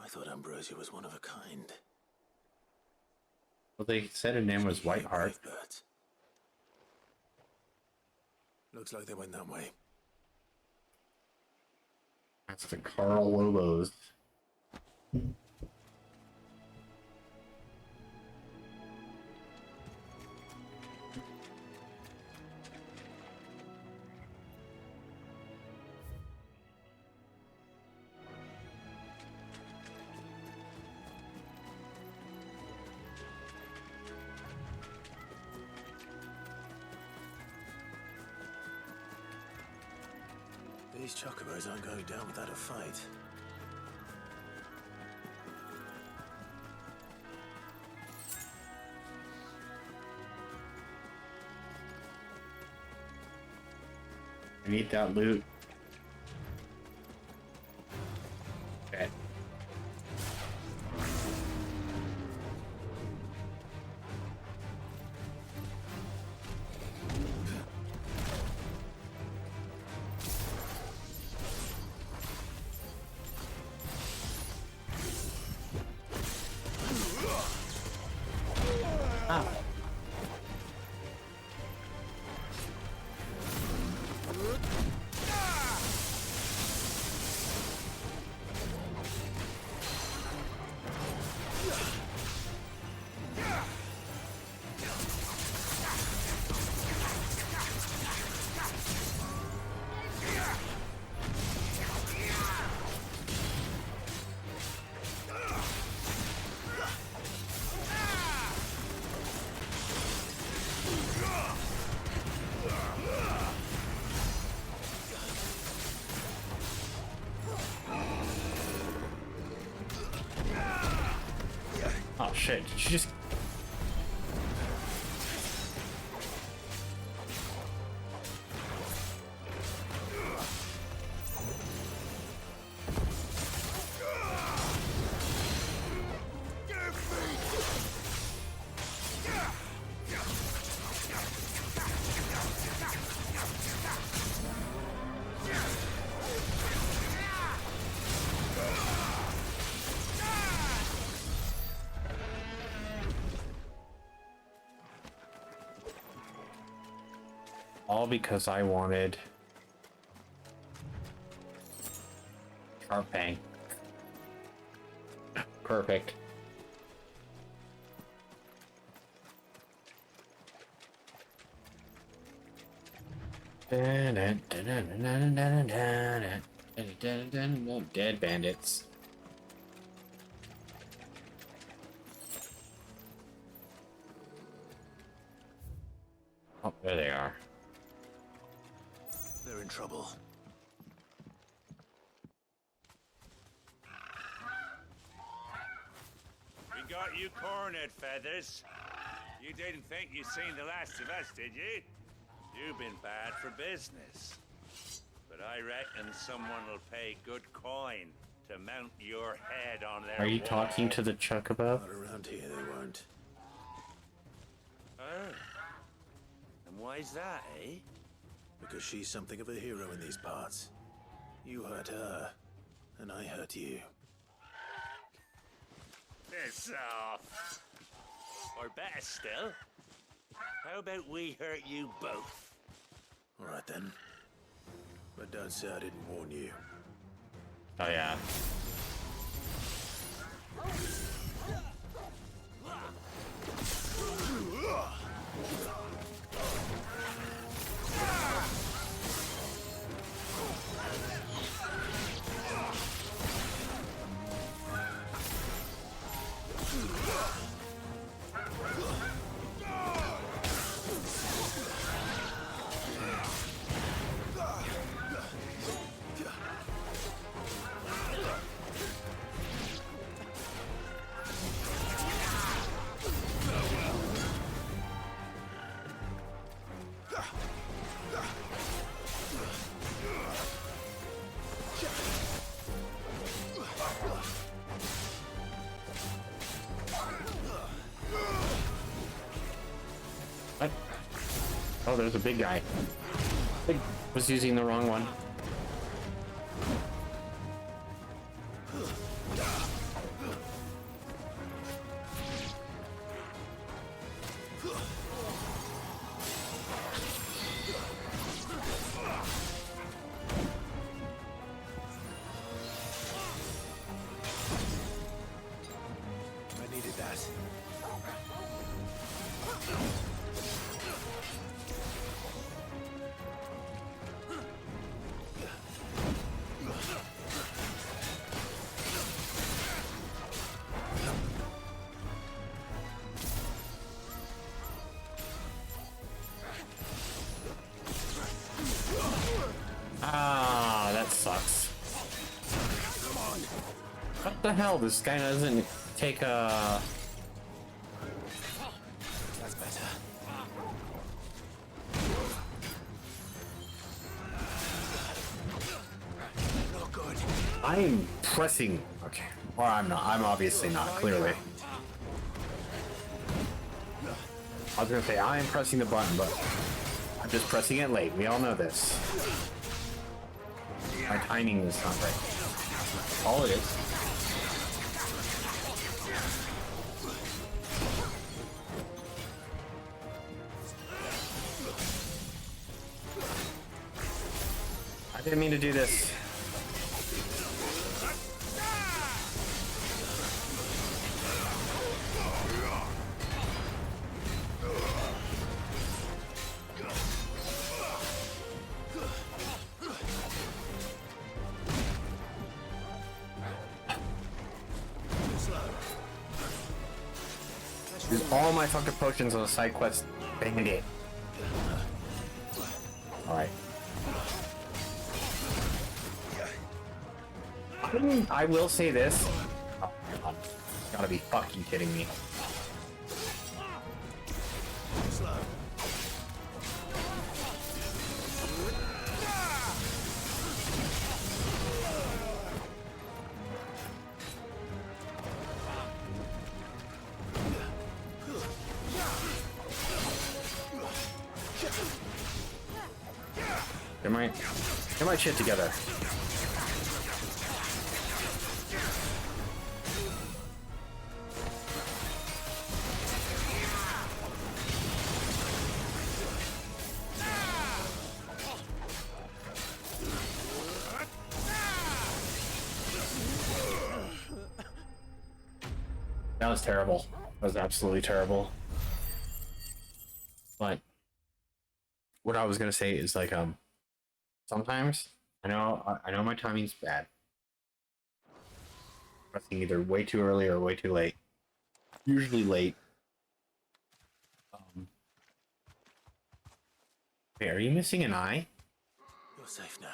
I thought Ambrosia was one of a kind. Well, they said her name was Whiteheart. Birds. Looks like they went that way. That's the Carl Lobos. These chocobos aren't going down without a fight. I need that loot. Okay. shit, did you just... All because I wanted Sharpang. Perfect. Dead bandits. Oh, there they are. They're in trouble. We got you cornered, Feathers. You didn't think you'd seen the last of us, did you? You've been bad for business. But I reckon someone will pay good coin to mount your head on their Are you wall. talking to the Chocobo? Not around here, they won't. Oh. And why's that, eh? Because she's something of a hero in these parts. You hurt her, and I hurt you. Piss off. Or better still, how about we hurt you both? All right then. But don't say I didn't warn you. Oh yeah. What? Oh, there's a big guy. I was using the wrong one. I needed that. Ah, that sucks. What the hell? This guy doesn't take a... That's better. Not good. I'm pressing... Okay. Or I'm not. I'm obviously not, clearly. I was gonna say, I am pressing the button, but I'm just pressing it late. We all know this. My timing is not right. All it is. I didn't mean to do this. Use all my fucking potions on a side quest. Bang it. Alright. I will say this. Oh, God. Gotta be fucking kidding me. Get my shit together. That was terrible. That was absolutely terrible. But what I was gonna say is like sometimes I know my timing's bad. Pressing either way too early or way too late. Usually late. Wait, are you missing an eye? You're safe now.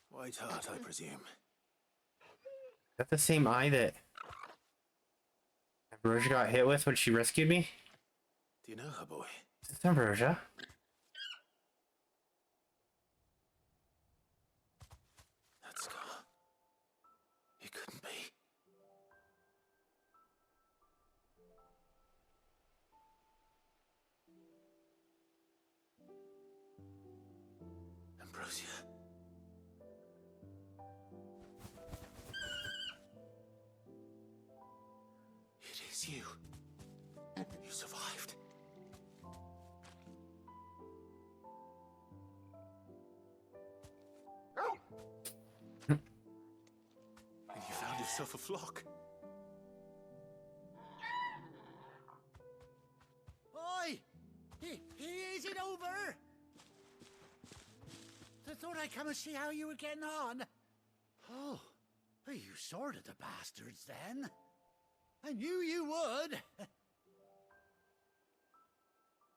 White Heart, I presume. Is that the same eye that Ambrosia got hit with when she rescued me? Do you know her, boy? Is this Ambrosia? That scar. It couldn't be. Ambrosia. It is you. You survived. And you found yourself a flock. Oi! Is it over? I thought I'd come and see how you were getting on. Oh, you sorted the bastards then. I knew you would.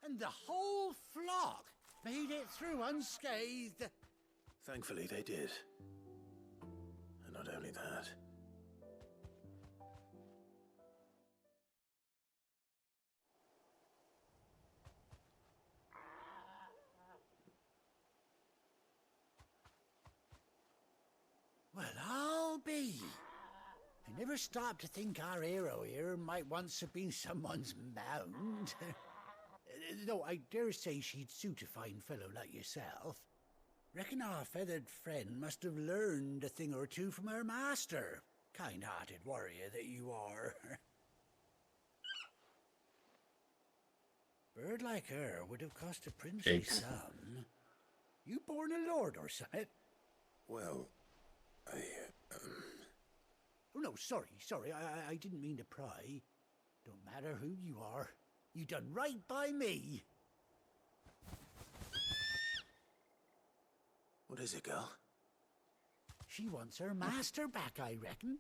And the whole flock made it through unscathed. Thankfully, they did. And not only that. Well, I'll be. I never stopped to think our hero here might once have been someone's mount. Though I dare say she'd suit a fine fellow like yourself. Reckon our feathered friend must have learned a thing or two from her master. Kind-hearted warrior that you are. Bird like her would have cost a princely sum. You born a lord or something? Well, Oh, no, sorry. I didn't mean to pry. Don't matter who you are. You done right by me. What is it, girl? She wants her master back, I reckon.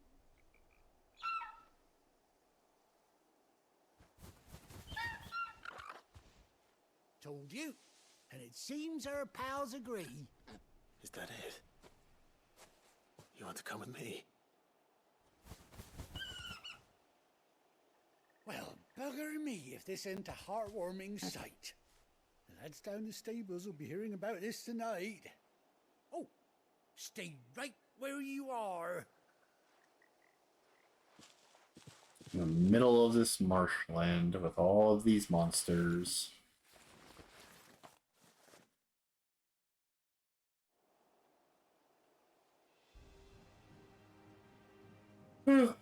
Told you. And it seems her pals agree. Is that it? You want to come with me? Well, bugger me if this ain't a heartwarming sight. The lads down the stables will be hearing about this tonight. Oh, stay right where you are. In the middle of this marshland with all of these monsters. Do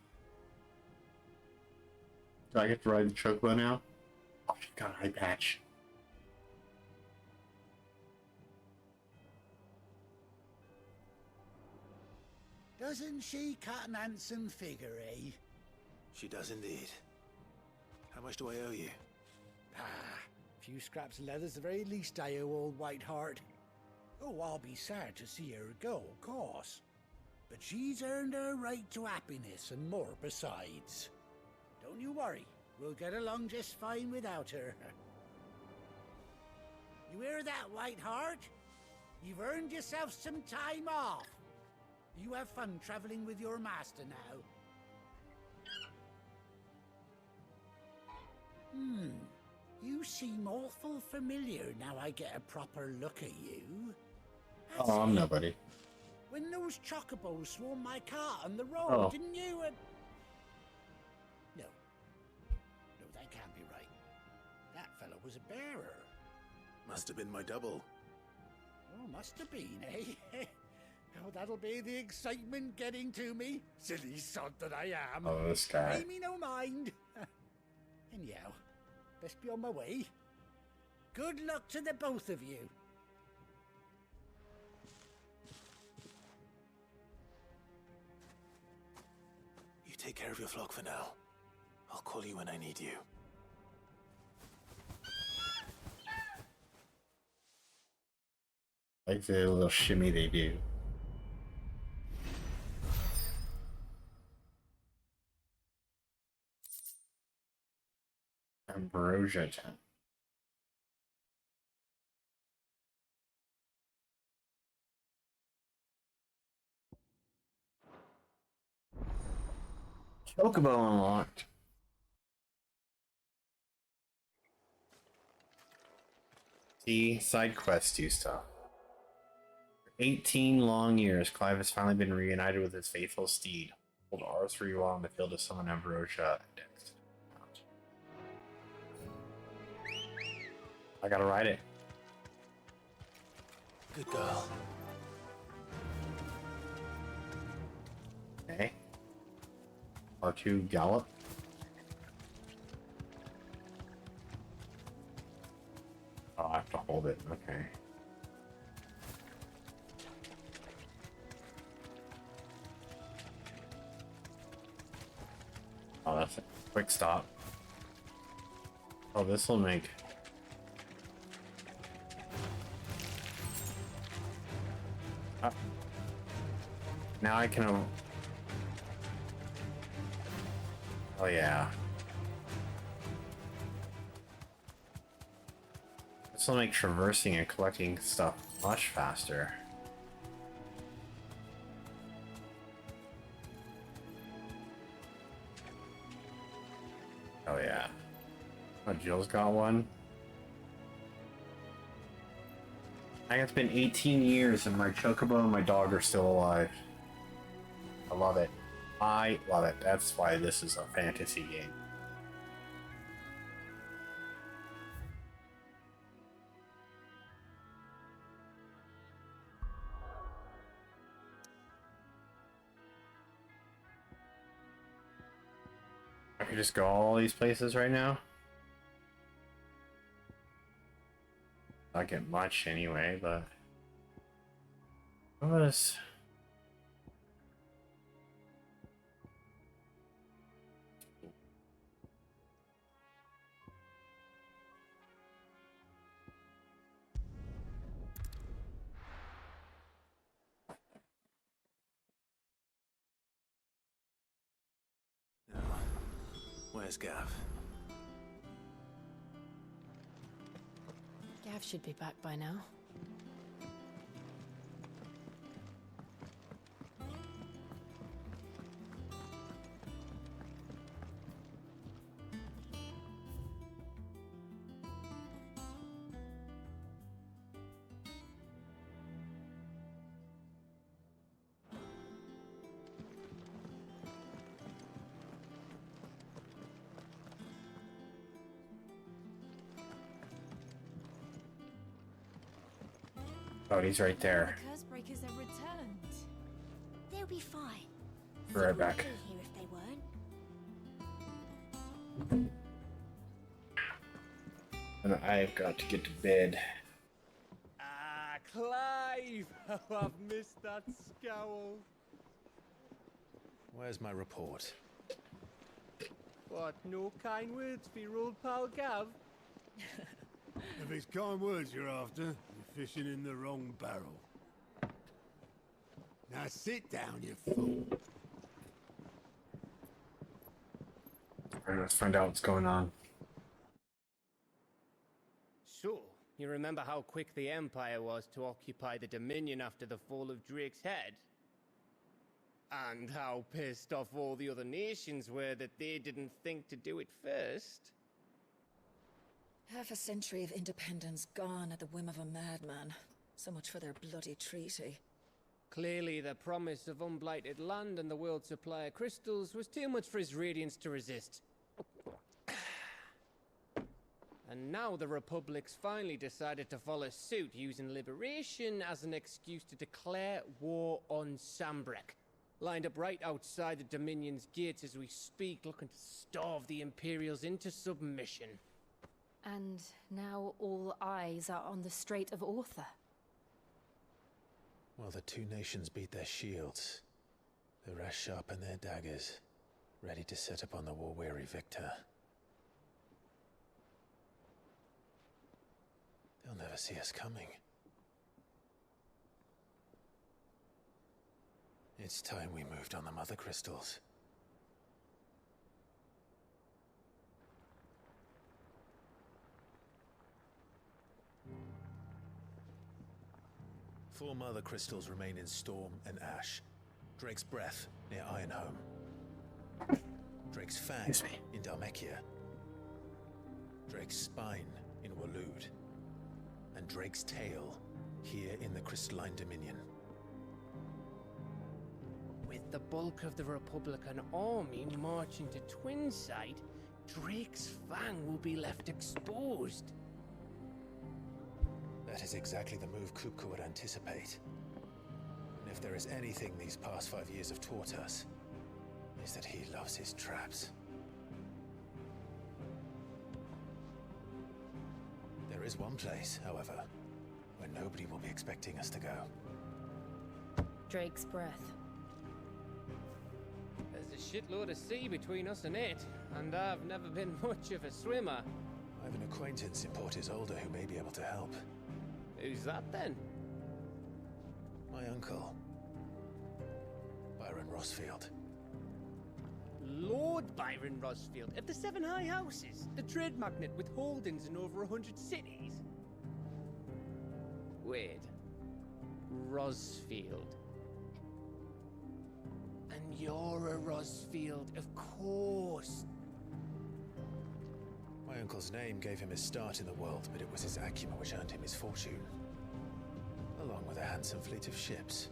I get to ride the chocobo now? Oh, she's got an eye patch. Doesn't she cut an handsome figure, eh? She does indeed. How much do I owe you? A few scraps of leather's the very least I owe old White Heart. Oh, I'll be sad to see her go, of course. But she's earned her right to happiness and more besides. Don't you worry, we'll get along just fine without her. You hear that, White Heart? You've earned yourself some time off. You have fun traveling with your master now. You seem awful familiar now I get a proper look at you. That's Oh, I'm it. nobody. When those chocobos swarmed my cart on the road, didn't you? No, that can't be right. That fellow was a bearer. Must have been my double. Oh, must have been, eh? Oh, that'll be the excitement getting to me. Silly sod that I am. Oh, this guy. Pay me no mind. Anyhow, best be on my way. Good luck to the both of you. You take care of your flock for now. I'll call you when I need you. Like the little shimmy they do. Ambrosia tent. Chocobo unlocked. See, side quests do stuff. For 18 long years, Clive has finally been reunited with his faithful steed. Hold R3 while on the field to summon Ambrosia. Next. I gotta ride it. Good girl. Okay. R2 gallop. Oh, I have to hold it. Okay. Oh, that's a quick stop. Oh, this will make... Now I can... Oh, yeah. This will make traversing and collecting stuff much faster. Oh, yeah. Oh, Jill's got one. I think it's been 18 years and my Chocobo and my dog are still alive. I love it. I love it. That's why this is a fantasy game. I could just go all these places right now. Not get much anyway, but what was... Where's Gav? Gav should be back by now. Oh, he's right there. The curse breakers have returned. They'll be fine. Be right back. Here if they weren't. And I've got to get to bed. Ah, Clive! Oh, I've missed that scowl. Where's my report? What, no kind words for your old pal Gav? If it's kind words you're after, you're fishing in the wrong barrel. Now sit down, you fool. Alright, let's find out what's going on. So, you remember how quick the Empire was to occupy the Dominion after the fall of Drake's head? And how pissed off all the other nations were that they didn't think to do it first? Half a century of independence gone at the whim of a madman. So much for their bloody treaty. Clearly, the promise of unblighted land and the world's supply of crystals was too much for his radiance to resist. And now the Republic's finally decided to follow suit, using liberation as an excuse to declare war on Sambrek. Lined up right outside the Dominion's gates as we speak, looking to starve the Imperials into submission. And now all eyes are on the Strait of Author. While the two nations beat their shields, the rest sharpen their daggers, ready to set upon the war-weary victor. They'll never see us coming. It's time we moved on the Mother Crystals. Four Mother Crystals remain in Storm and Ash. Drake's Breath near Ironhome. Drake's Fang in Dhalmekia. Drake's Spine in Waloed. And Drake's Tail here in the Crystalline Dominion. With the bulk of the Republican army marching to Twinside, Drake's Fang will be left exposed. That is exactly the move Kupka would anticipate. And if there is anything these past 5 years have taught us, is that he loves his traps. There is one place, however, where nobody will be expecting us to go. Drake's Breath. There's a shitload of sea between us and it, and I've never been much of a swimmer. I have an acquaintance in Port Isolde who may be able to help. Who's that then? My uncle, Byron Rosfield. Lord Byron Rosfield of the Seven High Houses, the trade magnate with holdings in over 100 cities. Wait, Rosfield. And you're a Rosfield, of course. My uncle's name gave him his start in the world, but it was his acumen which earned him his fortune, along with a handsome fleet of ships.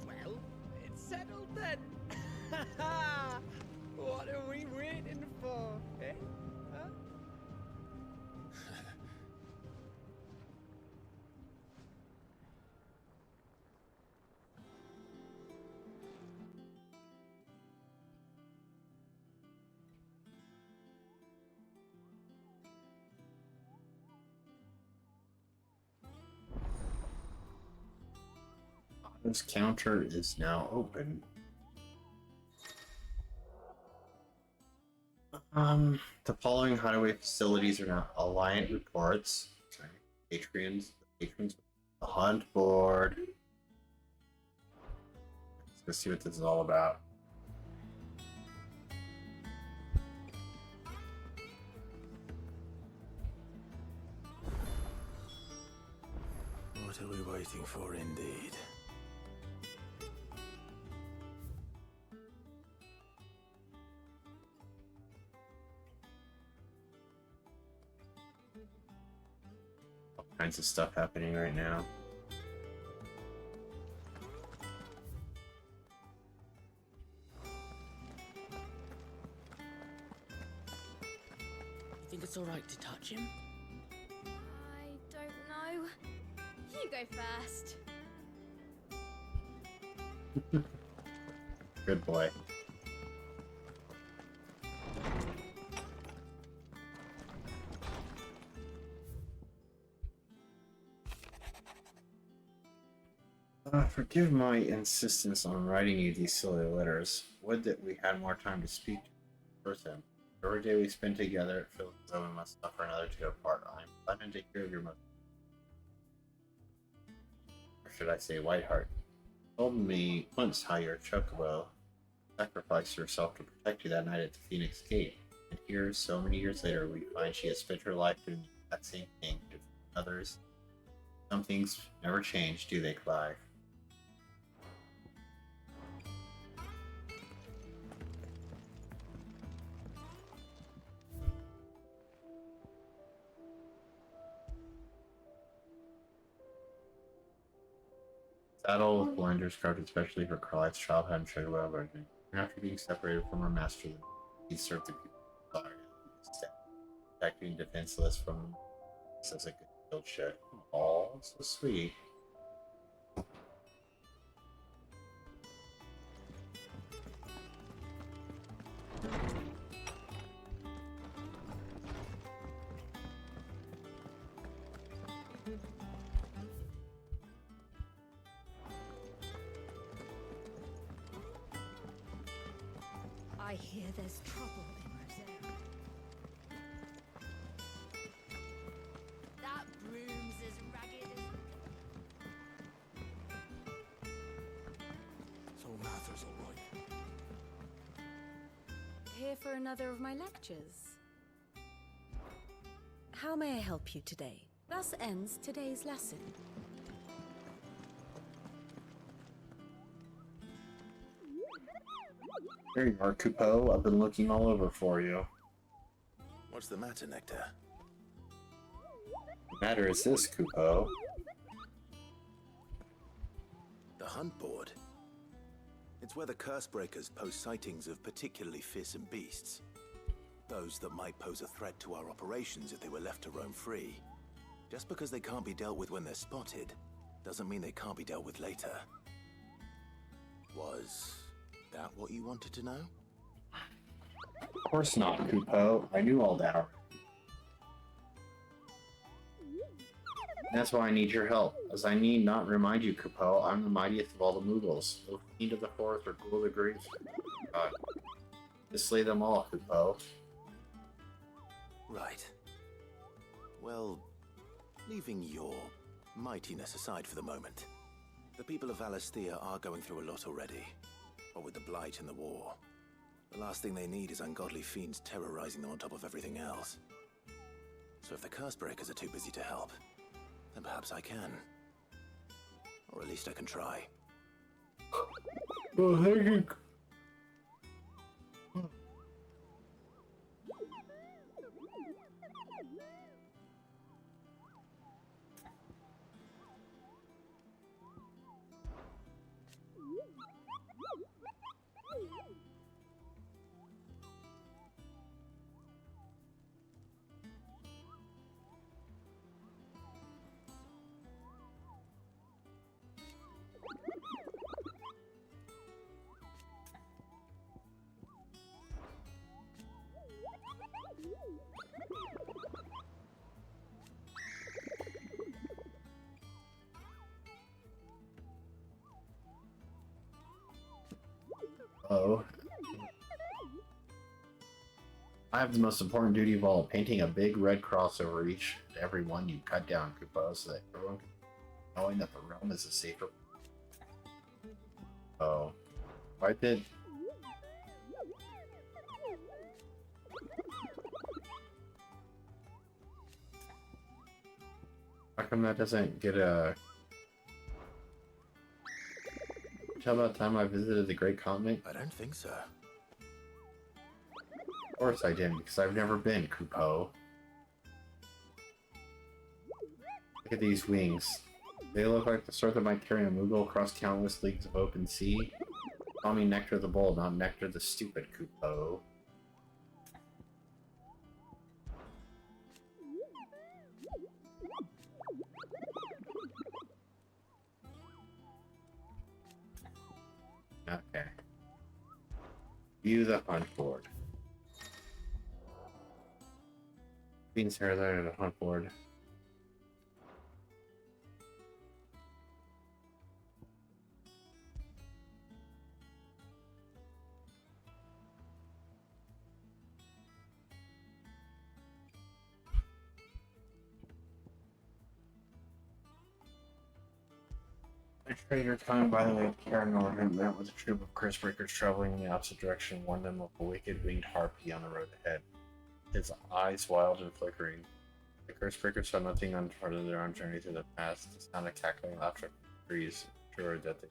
Well, it's settled then. What are we waiting for, eh? Huh? This counter is now open. The following hideaway facilities are now Alliant reports. Sorry, patrons, the hunt board. Let's see what this is all about. What are we waiting for, indeed? All kinds of stuff happening right now. You think it's alright to touch him? I don't know. You go first. Good boy. Forgive my insistence on writing you these silly letters. Would that we had more time to speak to person. Every day we spend together, it feels as though we must suffer another to go apart. I am planning to hear your most, or should I say, Whiteheart, told me once how your chocobo sacrificed herself to protect you that night at the Phoenix Gate. And here, so many years later, we find she has spent her life doing that same thing to others. Some things never change, do they, Clive? Saddle with blinders carved especially for Carly's childhood and chocobo version. After being separated from her master, he served the people of protecting defenseless from says a good shield shit. Oh, so sweet. I hear there's trouble in Rosera. That broom's as ragged as... So Martha's all right. Here for another of my lectures. How may I help you today? Thus ends today's lesson. Here you are, Coupeau. I've been looking all over for you. What's the matter, Nectar? The matter is this, Coupeau. The hunt board. It's where the Cursebreakers post sightings of particularly fearsome beasts. Those that might pose a threat to our operations if they were left to roam free. Just because they can't be dealt with when they're spotted, doesn't mean they can't be dealt with later. Was that what you wanted to know? Of course not, Coupeau. I knew all that already. That's why I need your help, as I need not remind you, Coupeau, I'm the mightiest of all the Mughals, no fiend of the forest or ghoul of the grave. God. To slay them all, Coupeau. Right. Well, leaving your mightiness aside for the moment, the people of Valisthea are going through a lot already. What with the Blight and the war. The last thing they need is ungodly fiends terrorizing them on top of everything else. So if the Cursebreakers are too busy to help, then perhaps I can. Or at least I can try. Well, thank you. Oh. I have the most important duty of all, painting a big red cross over each and every one you cut down, Coupeau, so that everyone can knowing that the realm is a safer. Oh. Why did... How come that doesn't get a... Tell about the time I visited the Great Continent? I don't think so. Of course I didn't, because I've never been, Coupeau. Look at these wings. They look like the sort that might carry a Moogle across countless leagues of open sea. Call me Nectar the Bold, not Nectar the Stupid, Coupeau. Okay. View the hunt board. Queen's hair there, the hunt board. A trader coming by the way of Karen Norton met with a troop of Cursebreakers traveling in the opposite direction, warned them of a wicked winged harpy on the road ahead. His eyes wild and flickering. The Cursebreakers saw nothing uncharted their own journey through the past. The sound of cackling laughter from the trees assured that they...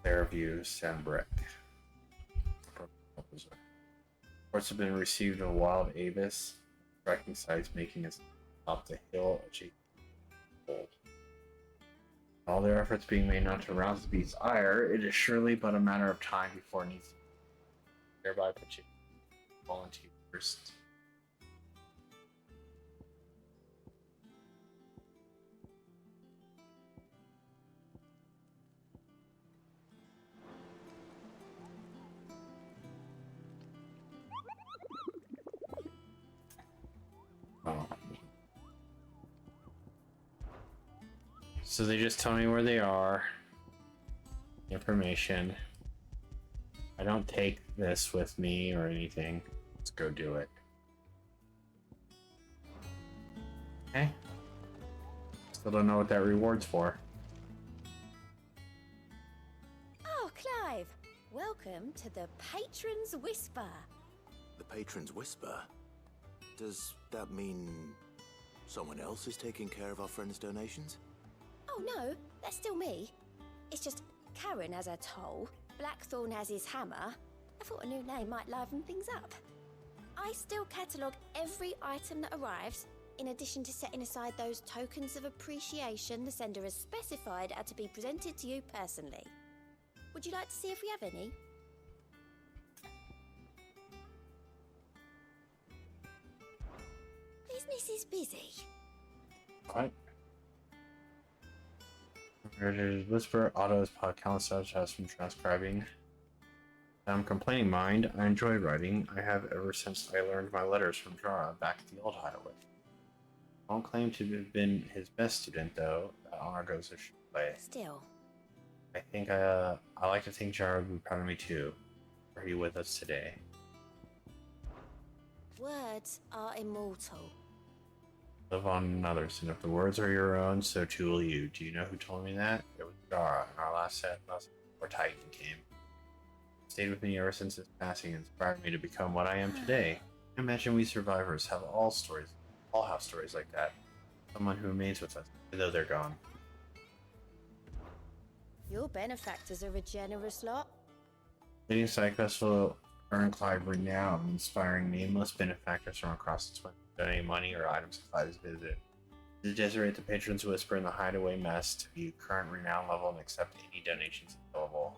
Fairview, Sambrek. Reports have been received of a wild avis, striking sights making its top the hill achieve. All their efforts being made not to rouse the beast's ire, it is surely but a matter of time before it needs to hereby put you. volunteer first. Oh. So they just tell me where they are. Information. I don't take this with me or anything. Let's go do it. Okay. Still don't know what that reward's for. Oh, Clive! Welcome to the Patron's Whisper. The Patron's Whisper? Does that mean someone else is taking care of our friends' donations? Oh no, that's still me. It's just Karen has her toll, Blackthorn has his hammer. I thought a new name might liven things up. I still catalogue every item that arrives, in addition to setting aside those tokens of appreciation the sender has specified are to be presented to you personally. Would you like to see if we have any? Business is busy. What? Whisper Otto's podcast has from transcribing. I'm complaining mind. I enjoy writing. I have ever since I learned my letters from Jara back at the old hideaway. I don't claim to have been his best student, though. That honor goes a way. Still. I think I like to think Jara would be proud of me too. Are you with us today? Words are immortal. Live on another's, and if the words are your own, so too will you. Do you know who told me that? It was Jara in our last set before Titan came. Stayed with me ever since his passing and inspired me to become what I am today. I imagine we survivors have all have stories like that. Someone who remains with us, though they're gone. Your benefactors are a generous lot. Leading Psych Festival earned Clive renown, inspiring nameless benefactors from across the twin to donate money or items to Clive's visit. To Desiree at the Patron's Whisper in the Hideaway Mess to view current renown level and accept any donations available.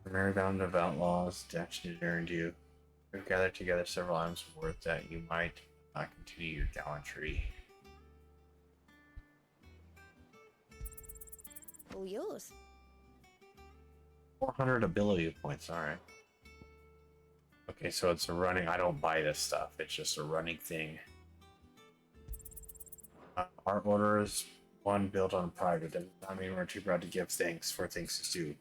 The merry band of outlaws, Destiny earned you. We've gathered together several items worth that you might not continue your gallantry. All yours. 400 ability points, alright. Okay, so it's a running. I don't buy this stuff, it's just a running thing. Our order is one built on private. Does not mean we're too proud to give thanks for things to do.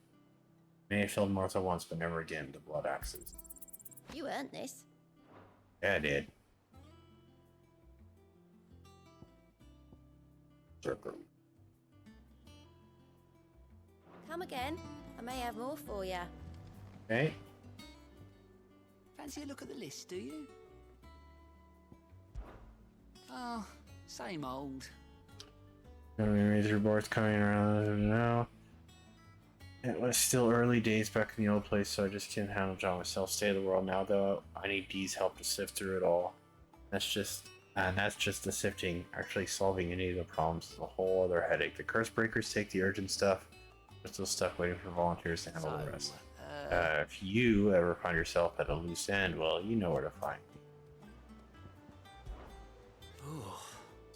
May have filled Martha once, but never again. The blood axes. You earned this. Yeah, I did. Circle. Come again. I may have more for you. Okay. Fancy a look at the list, do you? Oh, same old. Major boards coming around now. It was still early days back in the old place, so I just can't handle John myself. State of the world now, though. I need Dee's help to sift through it all. That's just the sifting. Actually solving any of the problems is a whole other headache. The curse breakers take the urgent stuff. We're still stuck waiting for volunteers to handle the rest. If you ever find yourself at a loose end, well, you know where to find me.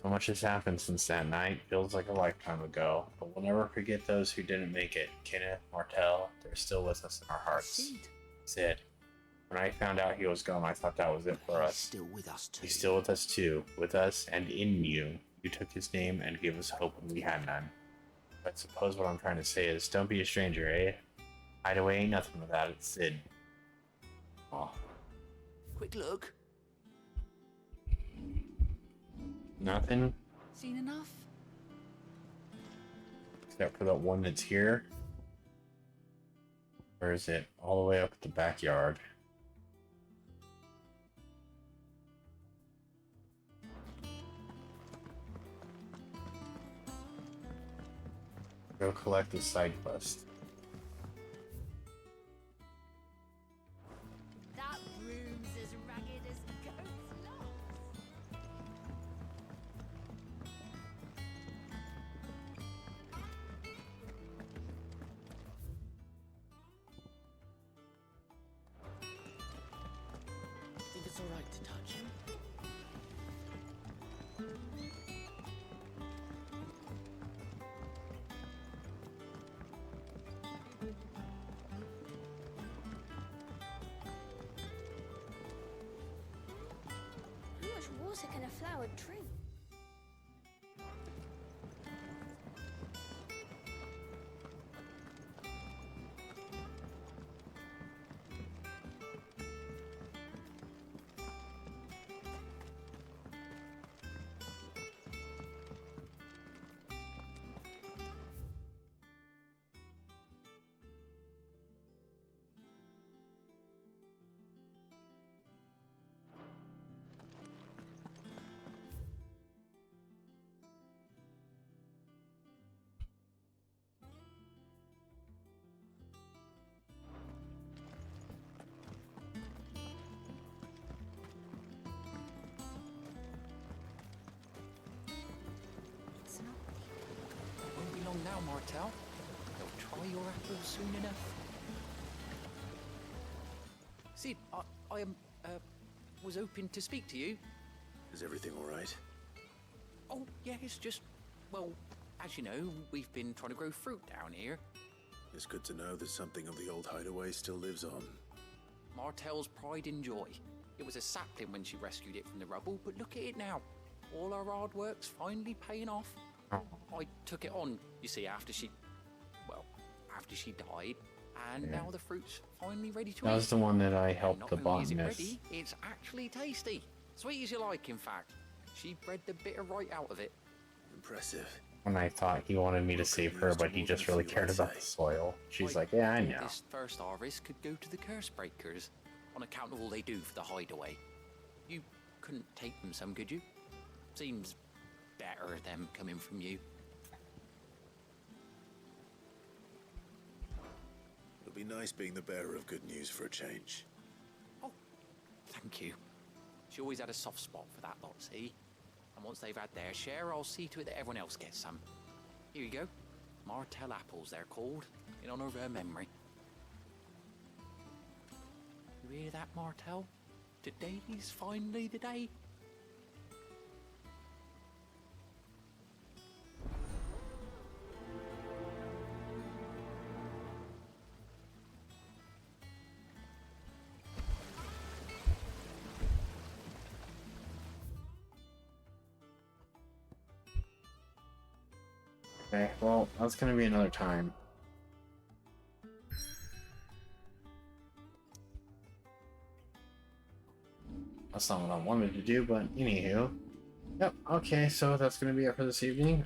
So much has happened since that night. Feels like a lifetime ago. But we'll never forget those who didn't make it. Kenneth, Martel, they're still with us in our hearts. Sid. When I found out he was gone, I thought that was it for us. Still with us too. He's still with us too. With us and in you. You took his name and gave us hope when we had none. I suppose what I'm trying to say is, don't be a stranger, eh? Hideaway ain't nothing without it, Sid. Aw. Quick look. Nothing? Seen enough? Except for that one that's here. Where is it? All the way up at the backyard. Go collect the side quest. That room's as ragged as goat's locks. smells like a flowered tree. Won't be long now, Martel. They'll try your apple soon enough. Sid, I was hoping to speak to you. Is everything all right? Oh, yeah, it's just, well, as you know, we've been trying to grow fruit down here. It's good to know that something of the old hideaway still lives on. Martel's pride and joy. It was a sapling when she rescued it from the rubble, but look at it now. All our hard work's finally paying off. I took it on, you see, after she died, and now the fruit's finally ready to eat. That was the one that I helped the Not only is it botanist. ready, it's actually tasty. Sweet as you like, in fact. She bred the bitter right out of it. Impressive. When I thought he wanted me to save her, but he just really cared about the soil. She's like, yeah, I know. This first harvest could go to the curse breakers, on account of all they do for the hideaway. You couldn't take them some, could you? Seems better them coming from you. It'll be nice being the bearer of good news for a change. Thank you. She always had a soft spot for that lot, see? And once they've had their share, I'll see to it that everyone else gets some. Here you go. Martel apples, they're called, in honor of her memory. You hear that, Martel? Today's finally the day. Okay, well, that's gonna be another time. That's not what I wanted to do, but anywho. Yep, okay, so that's gonna be it for this evening.